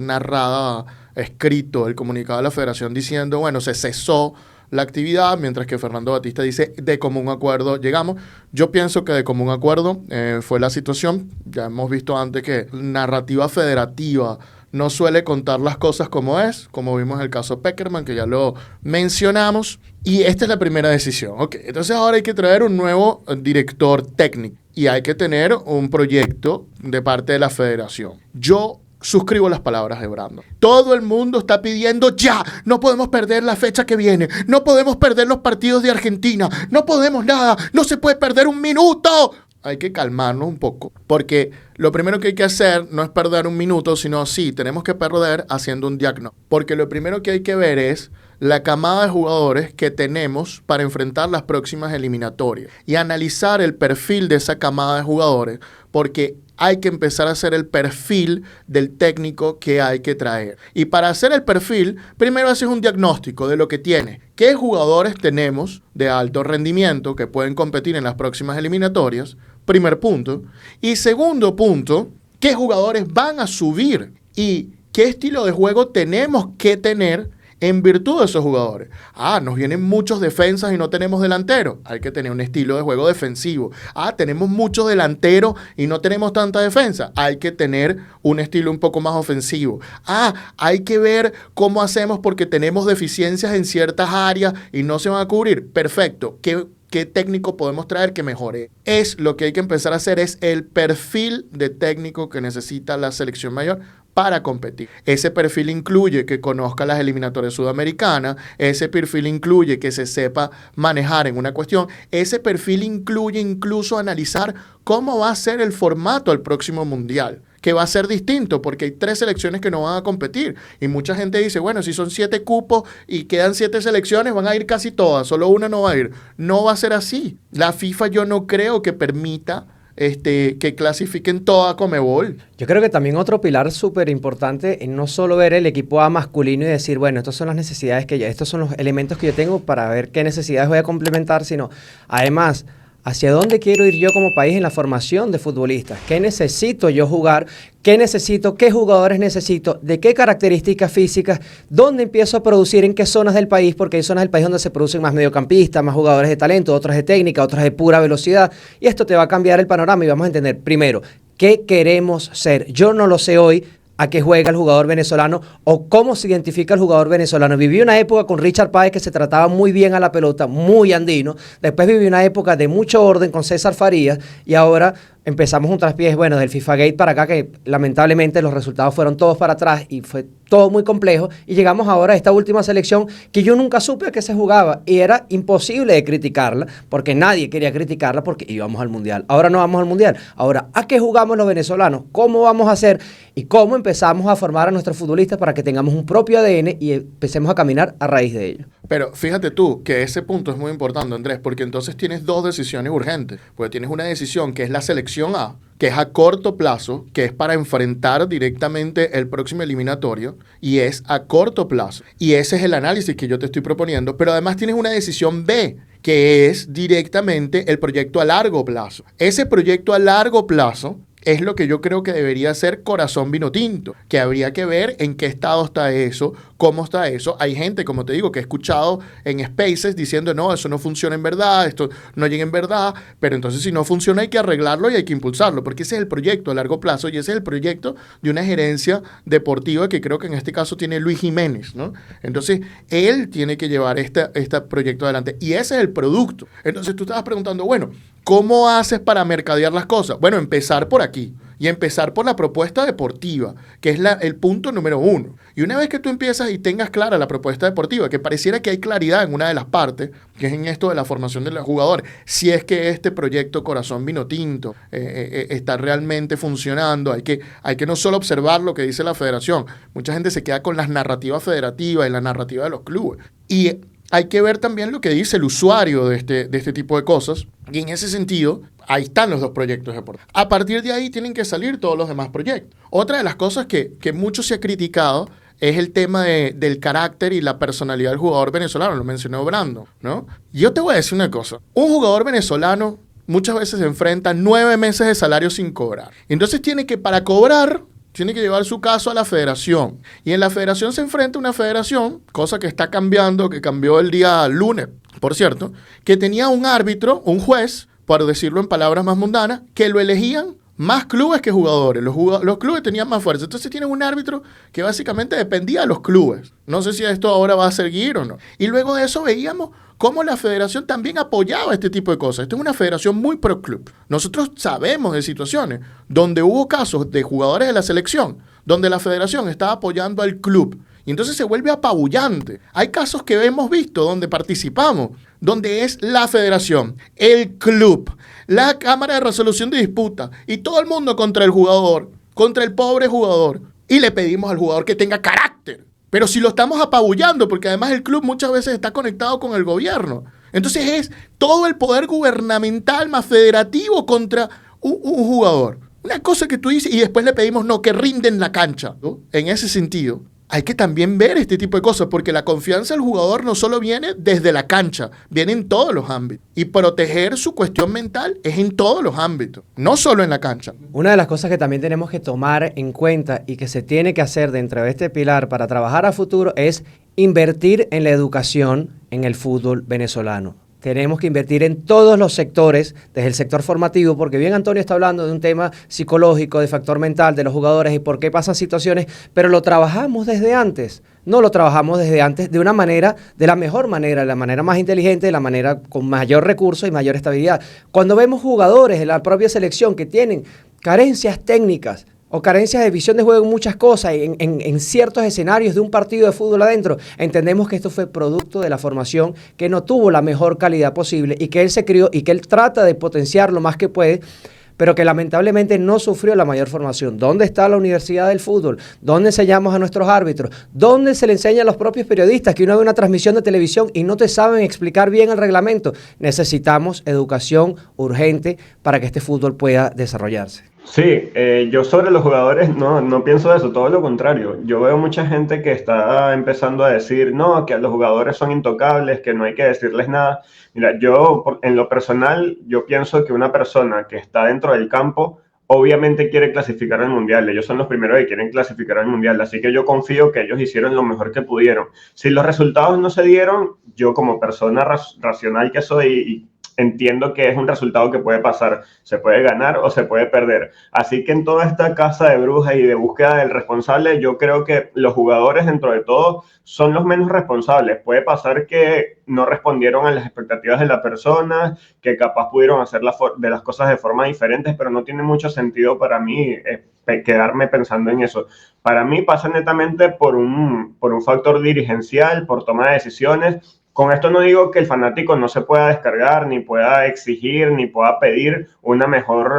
narrada, escrito el comunicado de la federación diciendo, bueno, se cesó la actividad, mientras que Fernando Batista dice de común acuerdo llegamos. Yo pienso que de común acuerdo fue la situación. Ya hemos visto antes que narrativa federativa no suele contar las cosas como es, como vimos en el caso Peckerman, que ya lo mencionamos. Y esta es la primera decisión. Okay, entonces ahora hay que traer un nuevo director técnico y hay que tener un proyecto de parte de la federación. Yo suscribo las palabras de Brandon. Todo el mundo está pidiendo ya. No podemos perder la fecha que viene. No podemos perder los partidos de Argentina. No podemos nada. No se puede perder un minuto. Hay que calmarnos un poco, porque lo primero que hay que hacer no es perder un minuto, sino sí, tenemos que perder haciendo un diagnóstico. Porque lo primero que hay que ver es la camada de jugadores que tenemos para enfrentar las próximas eliminatorias y analizar el perfil de esa camada de jugadores, porque hay que empezar a hacer el perfil del técnico que hay que traer. Y para hacer el perfil, primero haces un diagnóstico de lo que tiene. ¿Qué jugadores tenemos de alto rendimiento que pueden competir en las próximas eliminatorias? Primer punto. Y segundo punto, ¿qué jugadores van a subir? Y ¿Qué estilo de juego tenemos que tener en virtud de esos jugadores? Nos vienen muchos defensas y no tenemos delanteros. Hay que tener un estilo de juego defensivo. Tenemos muchos delanteros y no tenemos tanta defensa. Hay que tener un estilo un poco más ofensivo. Hay que ver cómo hacemos porque tenemos deficiencias en ciertas áreas y no se van a cubrir. Perfecto. ¿Qué técnico podemos traer que mejore? Lo que hay que empezar a hacer es el perfil de técnico que necesita la selección mayor para competir. Ese perfil incluye que conozca las eliminatorias sudamericanas, ese perfil incluye que se sepa manejar en una cuestión, ese perfil incluye incluso analizar cómo va a ser el formato del próximo mundial, que va a ser distinto porque hay 3 selecciones que no van a competir y mucha gente dice, bueno, si son 7 cupos y quedan 7 selecciones, van a ir casi todas, solo una no va a ir. No va a ser así. La FIFA yo no creo que permita que clasifiquen toda Conmebol. Yo creo que también otro pilar súper importante es no solo ver el equipo A masculino y decir, bueno, estas son las necesidades estos son los elementos que yo tengo para ver qué necesidades voy a complementar, sino además, ¿hacia dónde quiero ir yo como país en la formación de futbolistas? ¿Qué necesito yo jugar? ¿Qué necesito? ¿Qué jugadores necesito? ¿De qué características físicas? ¿Dónde empiezo a producir? ¿En qué zonas del país? Porque hay zonas del país donde se producen más mediocampistas, más jugadores de talento, otras de técnica, otras de pura velocidad. Y esto te va a cambiar el panorama y vamos a entender, primero, ¿qué queremos ser? Yo no lo sé hoy. A qué juega el jugador venezolano o cómo se identifica el jugador venezolano. Viví una época con Richard Páez que se trataba muy bien a la pelota, muy andino. Después viví una época de mucho orden con César Farías y ahora empezamos un traspiés, bueno, del FIFA Gate para acá, que lamentablemente los resultados fueron todos para atrás y fue todo muy complejo. Y llegamos ahora a esta última selección que yo nunca supe a qué se jugaba y era imposible de criticarla porque nadie quería criticarla porque íbamos al Mundial. Ahora no vamos al Mundial. Ahora, ¿a qué jugamos los venezolanos? ¿Cómo vamos a hacer? ¿Y cómo empezamos a formar a nuestros futbolistas para que tengamos un propio ADN y empecemos a caminar a raíz de ello? Pero fíjate tú que ese punto es muy importante, Andrés, porque entonces tienes 2 decisiones urgentes. Porque tienes una decisión que es la selección A, que es a corto plazo, que es para enfrentar directamente el próximo eliminatorio, y es a corto plazo. Y ese es el análisis que yo te estoy proponiendo. Pero además tienes una decisión B, que es directamente el proyecto a largo plazo. Ese proyecto a largo plazo es lo que yo creo que debería ser Corazón Vinotinto, que habría que ver en qué estado está eso, cómo está eso. Hay gente, como te digo, que he escuchado en Spaces diciendo, no, eso no funciona en verdad, esto no llega en verdad, pero entonces si no funciona hay que arreglarlo y hay que impulsarlo, porque ese es el proyecto a largo plazo y ese es el proyecto de una gerencia deportiva que creo que en este caso tiene Luis Jiménez, ¿no? Entonces, él tiene que llevar este proyecto adelante y ese es el producto. Entonces, tú estabas preguntando, bueno, ¿cómo haces para mercadear las cosas? Bueno, empezar por aquí y empezar por la propuesta deportiva, que es el punto número 1. Y una vez que tú empiezas y tengas clara la propuesta deportiva, que pareciera que hay claridad en una de las partes, que es en esto de la formación del jugador, si es que este proyecto Corazón Vinotinto está realmente funcionando, hay que no solo observar lo que dice la federación, mucha gente se queda con las narrativas federativas y la narrativa de los clubes. Y hay que ver también lo que dice el usuario de este tipo de cosas. Y en ese sentido, ahí están los 2 proyectos deportivos. A partir de ahí tienen que salir todos los demás proyectos. Otra de las cosas que mucho se ha criticado es el tema del carácter y la personalidad del jugador venezolano. Lo mencionó Brando, ¿no? Yo te voy a decir una cosa. Un jugador venezolano muchas veces se enfrenta a 9 meses de salario sin cobrar. Entonces para cobrar, tiene que llevar su caso a la federación. Y en la federación se enfrenta una federación, cosa que está cambiando, que cambió el día lunes, por cierto, que tenía un árbitro, un juez, por decirlo en palabras más mundanas, que lo elegían más clubes que jugadores. Los clubes tenían más fuerza. Entonces tienen un árbitro que básicamente dependía de los clubes. No sé si esto ahora va a seguir o no. Y luego de eso veíamos cómo la federación también apoyaba este tipo de cosas. Esta es una federación muy pro club. Nosotros sabemos de situaciones donde hubo casos de jugadores de la selección, donde la federación estaba apoyando al club. Y entonces se vuelve apabullante. Hay casos que hemos visto donde participamos, donde es la federación, el club, la Cámara de Resolución de Disputas y todo el mundo contra el jugador, contra el pobre jugador. Y le pedimos al jugador que tenga carácter. Pero si lo estamos apabullando, porque además el club muchas veces está conectado con el gobierno. Entonces es todo el poder gubernamental más federativo contra un jugador. Una cosa que tú dices y después le pedimos no, que rinden la cancha, ¿no? En ese sentido, hay que también ver este tipo de cosas, porque la confianza del jugador no solo viene desde la cancha, viene en todos los ámbitos. Y proteger su cuestión mental es en todos los ámbitos, no solo en la cancha. Una de las cosas que también tenemos que tomar en cuenta y que se tiene que hacer dentro de este pilar para trabajar a futuro es invertir en la educación en el fútbol venezolano. Tenemos que invertir en todos los sectores, desde el sector formativo, porque bien Antonio está hablando de un tema psicológico, de factor mental de los jugadores y por qué pasan situaciones, pero lo trabajamos desde antes. No lo trabajamos desde antes de una manera, de la mejor manera, de la manera más inteligente, de la manera con mayor recurso y mayor estabilidad. Cuando vemos jugadores en la propia selección que tienen carencias técnicas, o carencias de visión de juego en muchas cosas, en ciertos escenarios de un partido de fútbol adentro, entendemos que esto fue producto de la formación, que no tuvo la mejor calidad posible y que él se crió y que él trata de potenciar lo más que puede, pero que lamentablemente no sufrió la mayor formación. ¿Dónde está la Universidad del Fútbol? ¿Dónde enseñamos a nuestros árbitros? ¿Dónde se le enseña a los propios periodistas que uno ve una transmisión de televisión y no te saben explicar bien el reglamento? Necesitamos educación urgente para que este fútbol pueda desarrollarse. Sí, yo sobre los jugadores no pienso eso, todo lo contrario. Yo veo mucha gente que está empezando a decir, no, que los jugadores son intocables, que no hay que decirles nada. Mira, en lo personal, yo pienso que una persona que está dentro del campo obviamente quiere clasificar al Mundial. Ellos son los primeros que quieren clasificar al Mundial, así que yo confío que ellos hicieron lo mejor que pudieron. Si los resultados no se dieron, yo como persona racional que soy entiendo que es un resultado que puede pasar, se puede ganar o se puede perder. Así que en toda esta casa de brujas y de búsqueda del responsable, yo creo que los jugadores dentro de todo son los menos responsables. Puede pasar que no respondieron a las expectativas de la persona, que capaz pudieron hacer de las cosas de forma diferentes, pero no tiene mucho sentido para mí quedarme pensando en eso. Para mí pasa netamente por un factor dirigencial, por toma de decisiones. Con esto no digo que el fanático no se pueda descargar, ni pueda exigir, ni pueda pedir una mejor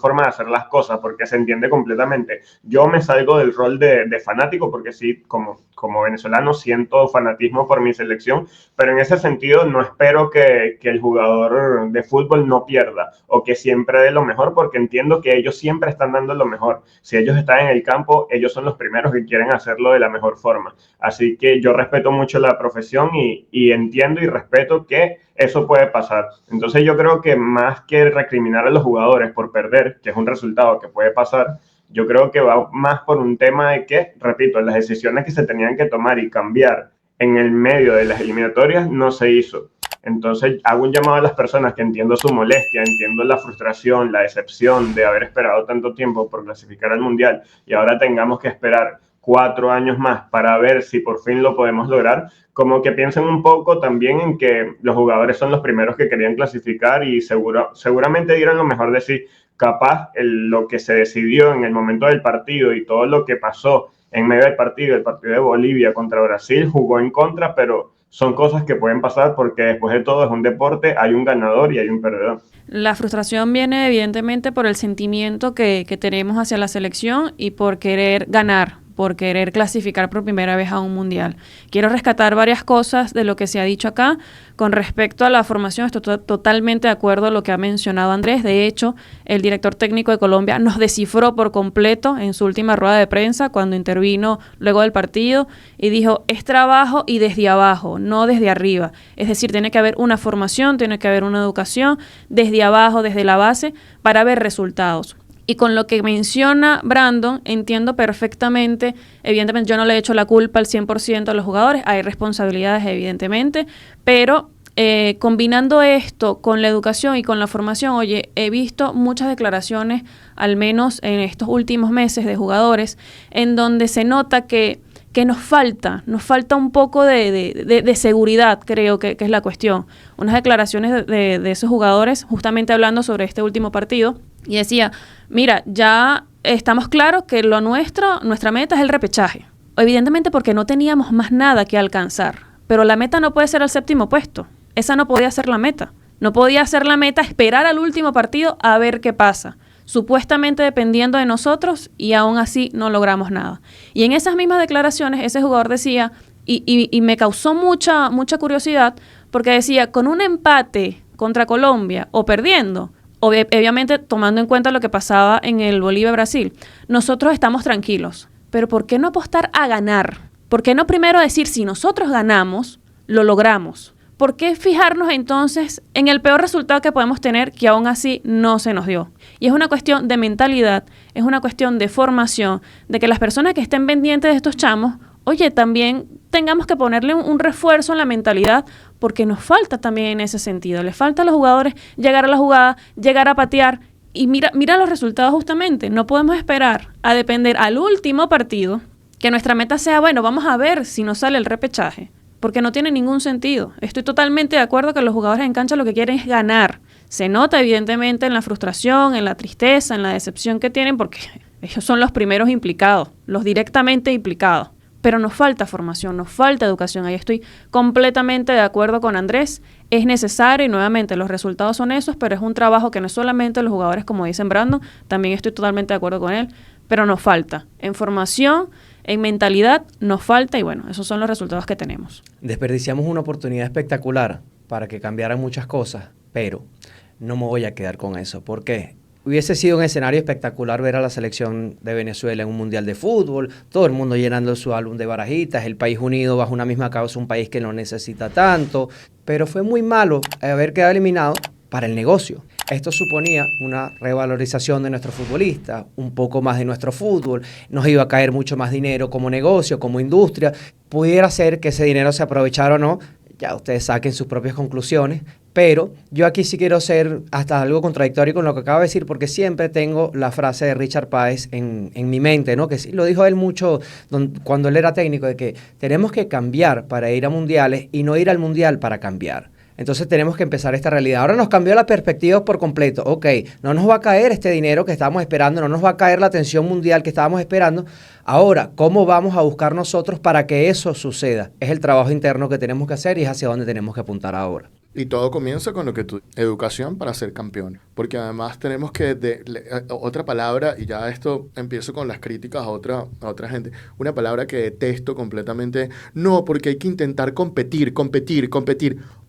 forma de hacer las cosas, porque se entiende completamente. Yo me salgo del rol de fanático, porque sí, como venezolano siento fanatismo por mi selección, pero en ese sentido no espero que el jugador de fútbol no pierda, o que siempre dé lo mejor, porque entiendo que ellos siempre están dando lo mejor. Si ellos están en el campo, ellos son los primeros que quieren hacerlo de la mejor forma. Así que yo respeto mucho la profesión y entiendo y respeto que eso puede pasar. Entonces yo creo que más que recriminar a los jugadores por perder, que es un resultado que puede pasar, yo creo que va más por un tema de que, repito, las decisiones que se tenían que tomar y cambiar en el medio de las eliminatorias no se hizo. Entonces hago un llamado a las personas que entiendo su molestia, entiendo la frustración, la decepción de haber esperado tanto tiempo por clasificar al Mundial y ahora tengamos que esperar 4 años más para ver si por fin lo podemos lograr, como que piensen un poco también en que los jugadores son los primeros que querían clasificar y seguramente dieron lo mejor de sí. Capaz lo que se decidió en el momento del partido y todo lo que pasó en medio del partido, el partido de Bolivia contra Brasil, jugó en contra, pero son cosas que pueden pasar porque después de todo es un deporte, hay un ganador y hay un perdedor. La frustración viene evidentemente por el sentimiento que tenemos hacia la selección y por querer ganar, por querer clasificar por primera vez a un mundial. Quiero rescatar varias cosas de lo que se ha dicho acá. Con respecto a la formación, estoy totalmente de acuerdo con lo que ha mencionado Andrés. De hecho, el director técnico de Colombia nos descifró por completo en su última rueda de prensa cuando intervino luego del partido y dijo, es trabajo y desde abajo, no desde arriba. Es decir, tiene que haber una formación, tiene que haber una educación desde abajo, desde la base, para ver resultados. Y con lo que menciona Brandon, entiendo perfectamente, evidentemente yo no le echo la culpa al 100% a los jugadores, hay responsabilidades evidentemente, pero combinando esto con la educación y con la formación, oye, he visto muchas declaraciones, al menos en estos últimos meses de jugadores, en donde se nota que nos falta un poco de seguridad, creo que es la cuestión. Unas declaraciones de esos jugadores, justamente hablando sobre este último partido, y decía, mira, ya estamos claros que nuestra meta es el repechaje. Evidentemente porque no teníamos más nada que alcanzar, pero la meta no puede ser el 7º puesto. Esa no podía ser la meta. No podía ser la meta esperar al último partido a ver qué pasa, supuestamente dependiendo de nosotros, y aún así no logramos nada. Y en esas mismas declaraciones ese jugador decía, y me causó mucha curiosidad, porque decía, con un empate contra Colombia o perdiendo, obviamente tomando en cuenta lo que pasaba en el Bolivia-Brasil, nosotros estamos tranquilos. pero ¿por qué no apostar a ganar? ¿Por qué no primero decir, si nosotros ganamos, lo logramos? ¿Por qué fijarnos entonces en el peor resultado que podemos tener, que aún así no se nos dio? Y es una cuestión de mentalidad, es una cuestión de formación, de que las personas que estén pendientes de estos chamos, oye, también tengamos que ponerle un refuerzo en la mentalidad, porque nos falta también en ese sentido. Les falta a los jugadores llegar a la jugada, llegar a patear. Y mira los resultados justamente. No podemos esperar a depender al último partido, que nuestra meta sea, bueno, vamos a ver si nos sale el repechaje. Porque no tiene ningún sentido. Estoy totalmente de acuerdo que los jugadores en cancha lo que quieren es ganar. Se nota evidentemente en la frustración, en la tristeza, en la decepción que tienen, porque ellos son los primeros implicados, los directamente implicados. Pero nos falta formación, nos falta educación. Ahí estoy completamente de acuerdo con Andrés. Es necesario y nuevamente los resultados son esos, pero es un trabajo que no es solamente los jugadores, como dicen Brandon, también estoy totalmente de acuerdo con él, pero nos falta en formación, en mentalidad, nos falta y bueno, esos son los resultados que tenemos. Desperdiciamos una oportunidad espectacular para que cambiaran muchas cosas, pero no me voy a quedar con eso. ¿Por qué? Hubiese sido un escenario espectacular ver a la selección de Venezuela en un mundial de fútbol, todo el mundo llenando su álbum de barajitas, el país unido bajo una misma causa, un país que no necesita tanto, pero fue muy malo haber quedado eliminado para el negocio. Esto suponía una revalorización de nuestros futbolistas, un poco más de nuestro fútbol, nos iba a caer mucho más dinero como negocio, como industria, pudiera ser que ese dinero se aprovechara o no, ya ustedes saquen sus propias conclusiones, pero yo aquí sí quiero ser hasta algo contradictorio con lo que acabo de decir, porque siempre tengo la frase de Richard Páez en mi mente, ¿no? Que sí, lo dijo él mucho cuando él era técnico, de que tenemos que cambiar para ir a mundiales y no ir al mundial para cambiar. Entonces tenemos que empezar esta realidad. Ahora nos cambió la perspectiva por completo. Ok, no nos va a caer este dinero que estábamos esperando, no nos va a caer la atención mundial que estábamos esperando. Ahora, ¿cómo vamos a buscar nosotros para que eso suceda? Es el trabajo interno que tenemos que hacer y es hacia donde tenemos que apuntar ahora. Y todo comienza con lo que educación para ser campeón. Porque además tenemos que, otra palabra, y ya esto empiezo con las críticas a otra gente, una palabra que detesto completamente, no, porque hay que intentar competir.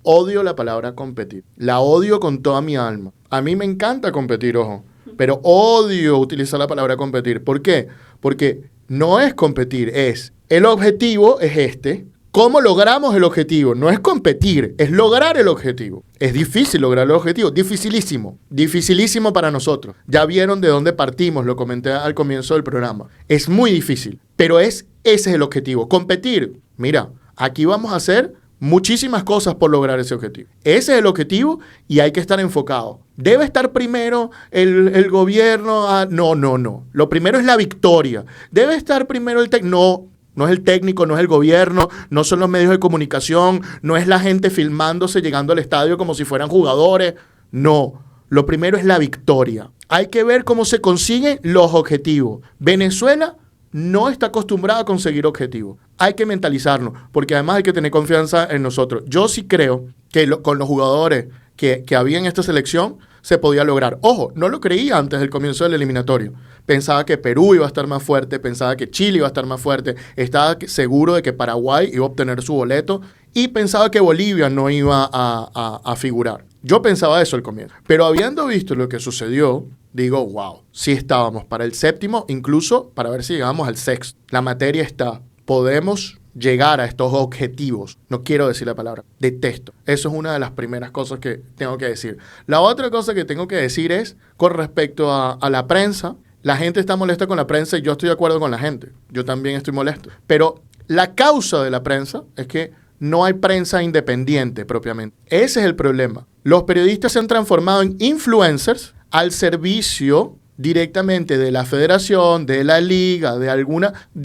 Odio la palabra competir. La odio con toda mi alma. A mí me encanta competir, ojo, pero odio utilizar la palabra competir. ¿Por qué? Porque no es competir, es el objetivo es este. ¿Cómo logramos el objetivo? No es competir, es lograr el objetivo. Es difícil lograr el objetivo, dificilísimo para nosotros. Ya vieron de dónde partimos, lo comenté al comienzo del programa. Es muy difícil, pero ese es el objetivo. Competir, mira, aquí vamos a hacer muchísimas cosas por lograr ese objetivo. Ese es el objetivo y hay que estar enfocado. ¿Debe estar primero el gobierno? No. Lo primero es la victoria. ¿Debe estar primero el técnico? No es el técnico, no es el gobierno, no son los medios de comunicación, no es la gente filmándose llegando al estadio como si fueran jugadores. No, lo primero es la victoria. Hay que ver cómo se consiguen los objetivos. Venezuela no está acostumbrada a conseguir objetivos. Hay que mentalizarnos, porque además hay que tener confianza en nosotros. Yo sí creo que con los jugadores que había en esta selección se podía lograr. Ojo, no lo creía antes del comienzo del eliminatorio. Pensaba que Perú iba a estar más fuerte, pensaba que Chile iba a estar más fuerte, estaba seguro de que Paraguay iba a obtener su boleto y pensaba que Bolivia no iba a figurar. Yo pensaba eso al comienzo. Pero habiendo visto lo que sucedió, digo, wow, sí estábamos para el séptimo, incluso para ver si llegamos al sexto. La materia está. Podemos llegar a estos objetivos. No quiero decir la palabra, detesto. Eso es una de las primeras cosas que tengo que decir. La otra cosa que tengo que decir es con respecto a la prensa. La gente está molesta con la prensa y yo estoy de acuerdo con la gente. Yo también estoy molesto. Pero la causa de la prensa es que no hay prensa independiente propiamente. Ese es el problema. Los periodistas se han transformado en influencers al servicio directamente de la federación, de la liga, de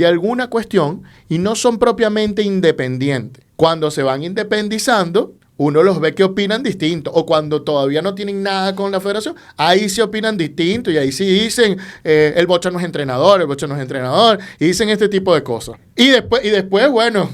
alguna cuestión y no son propiamente independientes. Cuando se van independizando, uno los ve que opinan distinto, o cuando todavía no tienen nada con la federación, ahí sí opinan distinto y ahí sí dicen el Bocha no es entrenador, y dicen este tipo de cosas. Y después bueno,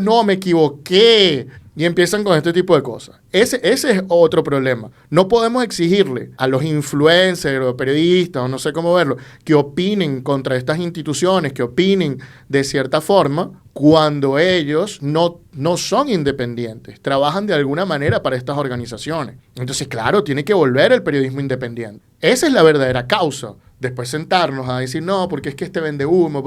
no, me equivoqué. Y empiezan con este tipo de cosas. Ese es otro problema. No podemos exigirle a los influencers o periodistas, o no sé cómo verlo, que opinen contra estas instituciones, que opinen de cierta forma, cuando ellos no son independientes. Trabajan de alguna manera para estas organizaciones. Entonces, claro, tiene que volver el periodismo independiente. Esa es la verdadera causa después sentarnos a decir, no, porque es que este vende humo,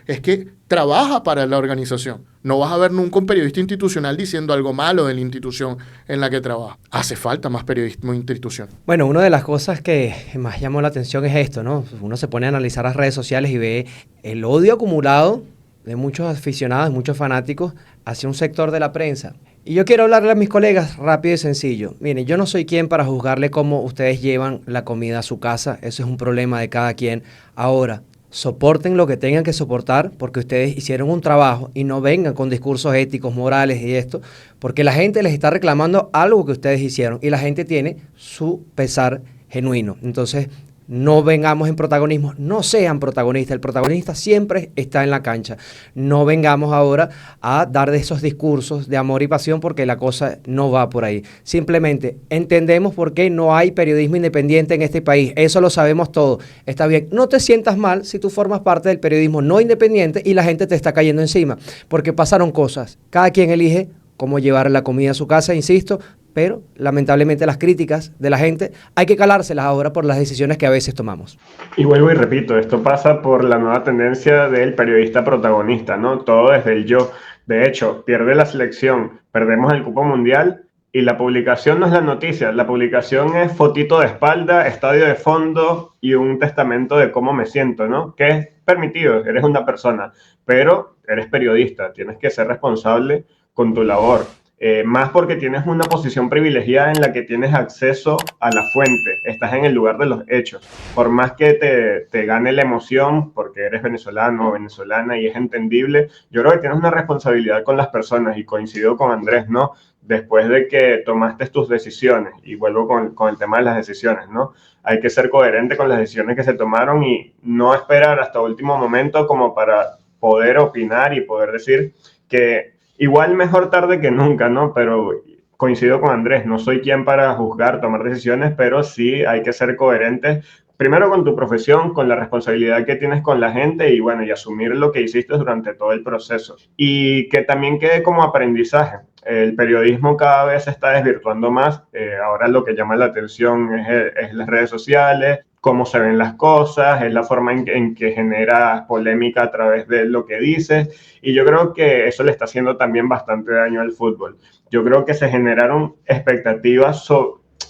es que trabaja para la organización. No vas a ver nunca un periodista institucional diciendo algo malo de la institución en la que trabaja. Hace falta más periodismo institucional. Bueno, una de las cosas que más llamó la atención es esto, ¿no? Uno se pone a analizar las redes sociales y ve el odio acumulado de muchos aficionados, muchos fanáticos hacia un sector de la prensa. Y yo quiero hablarle a mis colegas rápido y sencillo. Miren, yo no soy quien para juzgarle cómo ustedes llevan la comida a su casa. Eso es un problema de cada quien. Ahora, soporten lo que tengan que soportar porque ustedes hicieron un trabajo y no vengan con discursos éticos, morales y esto, porque la gente les está reclamando algo que ustedes hicieron y la gente tiene su pesar genuino. Entonces, no vengamos en protagonismo, no sean protagonistas, el protagonista siempre está en la cancha. No vengamos ahora a dar de esos discursos de amor y pasión porque la cosa no va por ahí. Simplemente entendemos por qué no hay periodismo independiente en este país, eso lo sabemos todos. Está bien, no te sientas mal si tú formas parte del periodismo no independiente y la gente te está cayendo encima, porque pasaron cosas. Cada quien elige cómo llevar la comida a su casa, insisto, pero lamentablemente las críticas de la gente hay que calárselas ahora por las decisiones que a veces tomamos. Y vuelvo y repito, esto pasa por la nueva tendencia del periodista protagonista, ¿no? Todo desde el yo. De hecho, pierde la selección, perdemos el cupo mundial y la publicación no es la noticia, la publicación es fotito de espalda, estadio de fondo y un testamento de cómo me siento, ¿no? Que es permitido, eres una persona, pero eres periodista, tienes que ser responsable con tu labor. Más porque tienes una posición privilegiada en la que tienes acceso a la fuente, estás en el lugar de los hechos. Por más que te gane la emoción, porque eres venezolano o venezolana y es entendible, yo creo que tienes una responsabilidad con las personas y coincido con Andrés, ¿no? Después de que tomaste tus decisiones, y vuelvo con el tema de las decisiones, ¿no? Hay que ser coherente con las decisiones que se tomaron y no esperar hasta último momento como para poder opinar y poder decir que igual mejor tarde que nunca, ¿no? Pero coincido con Andrés, no soy quien para juzgar, tomar decisiones, pero sí hay que ser coherentes, primero con tu profesión, con la responsabilidad que tienes con la gente y bueno, y asumir lo que hiciste durante todo el proceso. Y que también quede como aprendizaje. El periodismo cada vez se está desvirtuando más, ahora lo que llama la atención es las redes sociales, cómo se ven las cosas, es la forma en que generas polémica a través de lo que dices, y yo creo que eso le está haciendo también bastante daño al fútbol. Yo creo que se generaron expectativas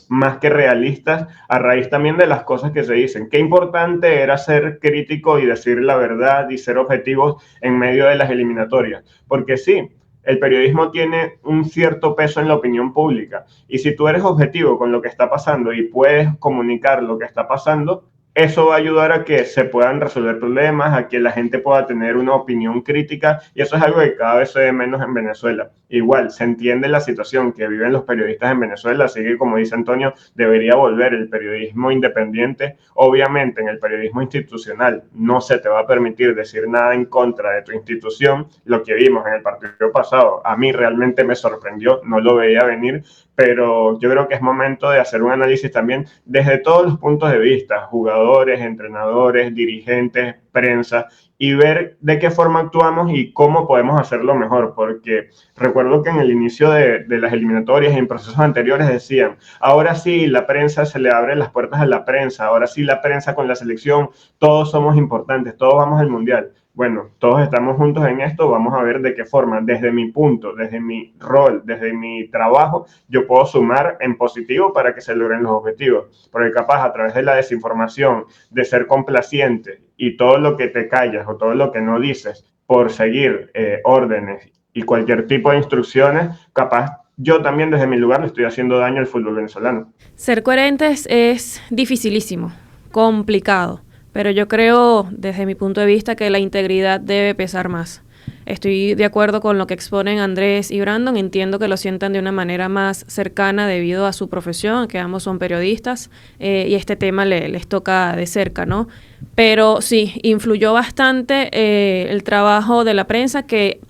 más que realistas a raíz también de las cosas que se dicen. Qué importante era ser crítico y decir la verdad y ser objetivos en medio de las eliminatorias, porque sí, el periodismo tiene un cierto peso en la opinión pública y si tú eres objetivo con lo que está pasando y puedes comunicar lo que está pasando, eso va a ayudar a que se puedan resolver problemas, a que la gente pueda tener una opinión crítica y eso es algo que cada vez se ve menos en Venezuela. Igual, se entiende la situación que viven los periodistas en Venezuela, así que como dice Antonio, debería volver el periodismo independiente. Obviamente en el periodismo institucional no se te va a permitir decir nada en contra de tu institución. Lo que vimos en el partido pasado a mí realmente me sorprendió, no lo veía venir, pero yo creo que es momento de hacer un análisis también desde todos los puntos de vista, jugadores, entrenadores, dirigentes, prensa, y ver de qué forma actuamos y cómo podemos hacerlo mejor, porque recuerdo que en el inicio de las eliminatorias y en procesos anteriores decían, ahora sí la prensa se le abren las puertas a la prensa, ahora sí la prensa con la selección, todos somos importantes, todos vamos al mundial. Bueno, todos estamos juntos en esto, vamos a ver de qué forma, desde mi punto, desde mi rol, desde mi trabajo, yo puedo sumar en positivo para que se logren los objetivos. Porque capaz a través de la desinformación, de ser complaciente y todo lo que te callas o todo lo que no dices por seguir órdenes y cualquier tipo de instrucciones, capaz yo también desde mi lugar le estoy haciendo daño al fútbol venezolano. Ser coherentes es dificilísimo, complicado. Pero yo creo, desde mi punto de vista, que la integridad debe pesar más. Estoy de acuerdo con lo que exponen Andrés y Brandon. Entiendo que lo sientan de una manera más cercana debido a su profesión, que ambos son periodistas, y este tema les toca de cerca, ¿no? Pero sí, influyó bastante el trabajo de la prensa que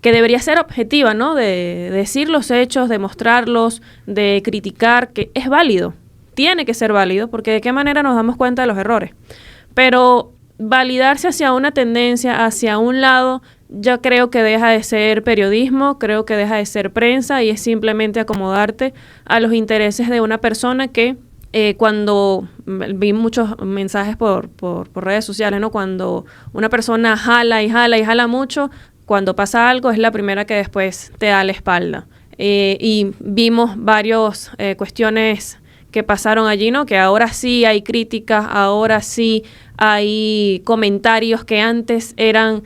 debería ser objetiva, ¿no? De decir los hechos, de mostrarlos, de criticar, que es válido. Tiene que ser válido, porque de qué manera nos damos cuenta de los errores. Pero validarse hacia una tendencia, hacia un lado, yo creo que deja de ser periodismo, creo que deja de ser prensa y es simplemente acomodarte a los intereses de una persona que cuando vi muchos mensajes por redes sociales, ¿no? Cuando una persona jala y jala y jala mucho, cuando pasa algo es la primera que después te da la espalda. Y vimos varias cuestiones que pasaron allí, ¿no? Que ahora sí hay críticas, ahora sí hay comentarios que antes eran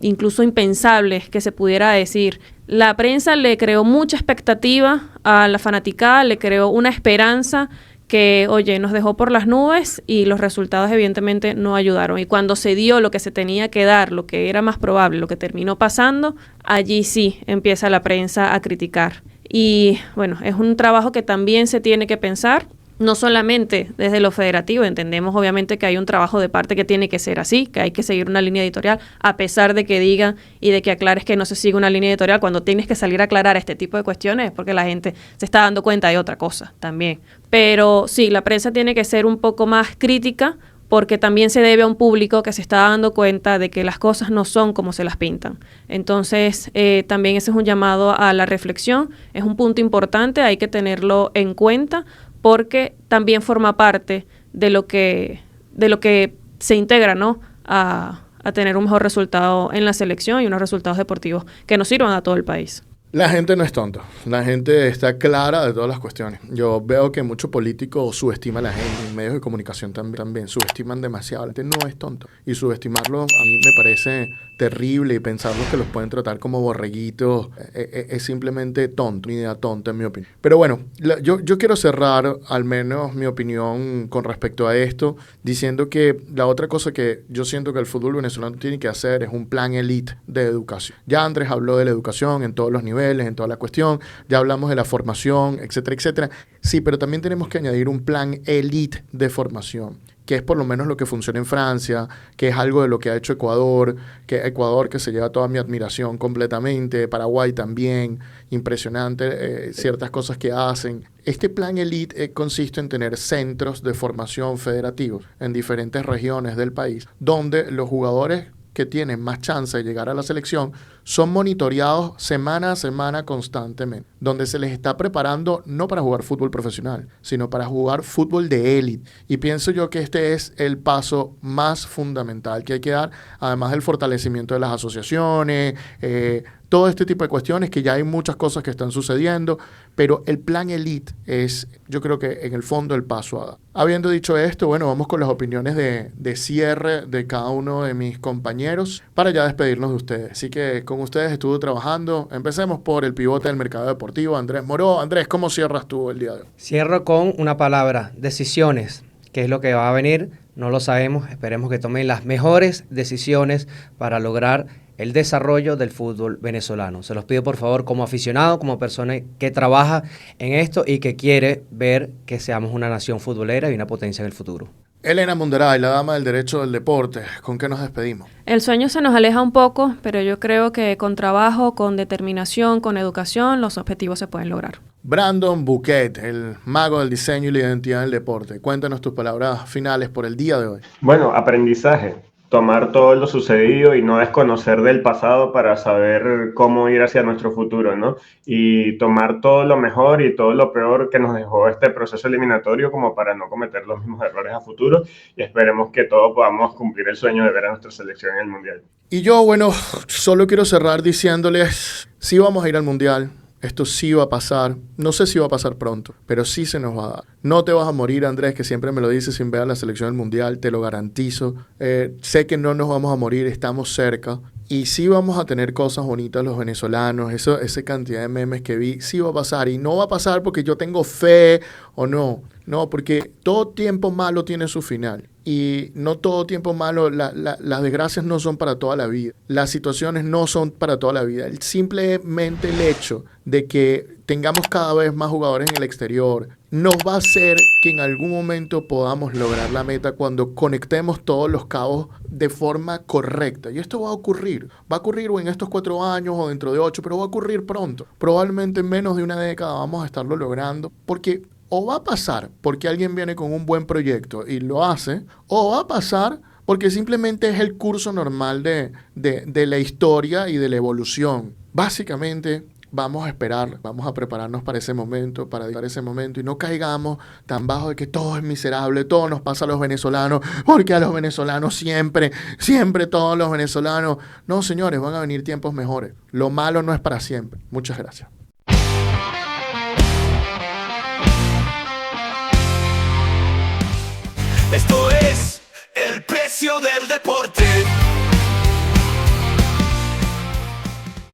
incluso impensables que se pudiera decir. La prensa le creó mucha expectativa a la fanaticada, le creó una esperanza que, oye, nos dejó por las nubes y los resultados evidentemente no ayudaron. Y cuando se dio lo que se tenía que dar, lo que era más probable, lo que terminó pasando, allí sí empieza la prensa a criticar. Y bueno, es un trabajo que también se tiene que pensar, no solamente desde lo federativo. Entendemos obviamente que hay un trabajo de parte que tiene que ser así, que hay que seguir una línea editorial, a pesar de que digan y de que aclares que no se sigue una línea editorial. Cuando tienes que salir a aclarar este tipo de cuestiones es porque la gente se está dando cuenta de otra cosa también. Pero sí, la prensa tiene que ser un poco más crítica, porque también se debe a un público que se está dando cuenta de que las cosas no son como se las pintan. Entonces, también ese es un llamado a la reflexión, es un punto importante, hay que tenerlo en cuenta, porque también forma parte de lo que se integra, ¿no? a tener un mejor resultado en la selección y unos resultados deportivos que nos sirvan a todo el país. La gente no es tonta, la gente está clara de todas las cuestiones. Yo veo que muchos políticos subestiman a la gente, en medios de comunicación también subestiman demasiado. La gente no es tonta y subestimarlo a mí me parece terrible, y pensarlos que los pueden tratar como borreguitos es simplemente tonto, una idea tonta en mi opinión. Pero bueno, yo quiero cerrar al menos mi opinión con respecto a esto diciendo que la otra cosa que yo siento que el fútbol venezolano tiene que hacer es un plan elite de educación. Ya Andrés habló de la educación en todos los niveles, en toda la cuestión, ya hablamos de la formación, etcétera, etcétera. Sí, pero también tenemos que añadir un plan elite de formación, que es por lo menos lo que funciona en Francia, que es algo de lo que ha hecho Ecuador, que se lleva toda mi admiración completamente, Paraguay también, impresionante ciertas cosas que hacen. Este plan elite consiste en tener centros de formación federativos en diferentes regiones del país, donde los jugadores que tienen más chance de llegar a la selección son monitoreados semana a semana constantemente, donde se les está preparando no para jugar fútbol profesional, sino para jugar fútbol de élite. Y pienso yo que este es el paso más fundamental que hay que dar, además del fortalecimiento de las asociaciones, todo este tipo de cuestiones, que ya hay muchas cosas que están sucediendo, pero el plan elite es, yo creo que en el fondo, el paso a dar. Habiendo dicho esto, bueno, vamos con las opiniones de cierre de cada uno de mis compañeros para ya despedirnos de ustedes. Así que con ustedes estuve trabajando. Empecemos por el pivote del mercado deportivo, Andrés Moró. Andrés, ¿cómo cierras tú el día de hoy? Cierro con una palabra: decisiones. ¿Qué es lo que va a venir? No lo sabemos. Esperemos que tomen las mejores decisiones para lograr el desarrollo del fútbol venezolano. Se los pido por favor, como aficionado, como persona que trabaja en esto y que quiere ver que seamos una nación futbolera y una potencia en el futuro. Elena Mundaray, la dama del derecho del deporte, ¿con qué nos despedimos? El sueño se nos aleja un poco, pero yo creo que con trabajo, con determinación, con educación, los objetivos se pueden lograr. Brandon Bouquet, el mago del diseño y la identidad del deporte. Cuéntanos tus palabras finales por el día de hoy. Bueno, aprendizaje. Tomar todo lo sucedido y no desconocer del pasado para saber cómo ir hacia nuestro futuro, ¿no? Y tomar todo lo mejor y todo lo peor que nos dejó este proceso eliminatorio como para no cometer los mismos errores a futuro, y esperemos que todos podamos cumplir el sueño de ver a nuestra selección en el Mundial. Y yo, bueno, solo quiero cerrar diciéndoles, sí vamos a ir al Mundial. Esto sí va a pasar, no sé si va a pasar pronto, pero sí se nos va a dar. No te vas a morir, Andrés, que siempre me lo dices sin ver a la selección del Mundial, te lo garantizo. Sé que no nos vamos a morir, estamos cerca. Y sí vamos a tener cosas bonitas los venezolanos, esa cantidad de memes que vi, sí va a pasar. Y no va a pasar porque yo tengo fe o no. No, porque todo tiempo malo tiene su final. Y no todo tiempo malo, las desgracias no son para toda la vida. Las situaciones no son para toda la vida. Simplemente el hecho de que tengamos cada vez más jugadores en el exterior nos va a hacer que en algún momento podamos lograr la meta cuando conectemos todos los cabos de forma correcta. Y esto va a ocurrir. Va a ocurrir o en estos 4 años o dentro de 8, pero va a ocurrir pronto. Probablemente en menos de una década vamos a estarlo logrando, porque o va a pasar porque alguien viene con un buen proyecto y lo hace, o va a pasar porque simplemente es el curso normal de la historia y de la evolución. Básicamente, vamos a esperar, vamos a prepararnos para ese momento, para llegar a ese momento y no caigamos tan bajo de que todo es miserable, todo nos pasa a los venezolanos, porque a los venezolanos siempre todos los venezolanos. No, señores, van a venir tiempos mejores. Lo malo no es para siempre. Muchas gracias. Esto es el precio del deporte.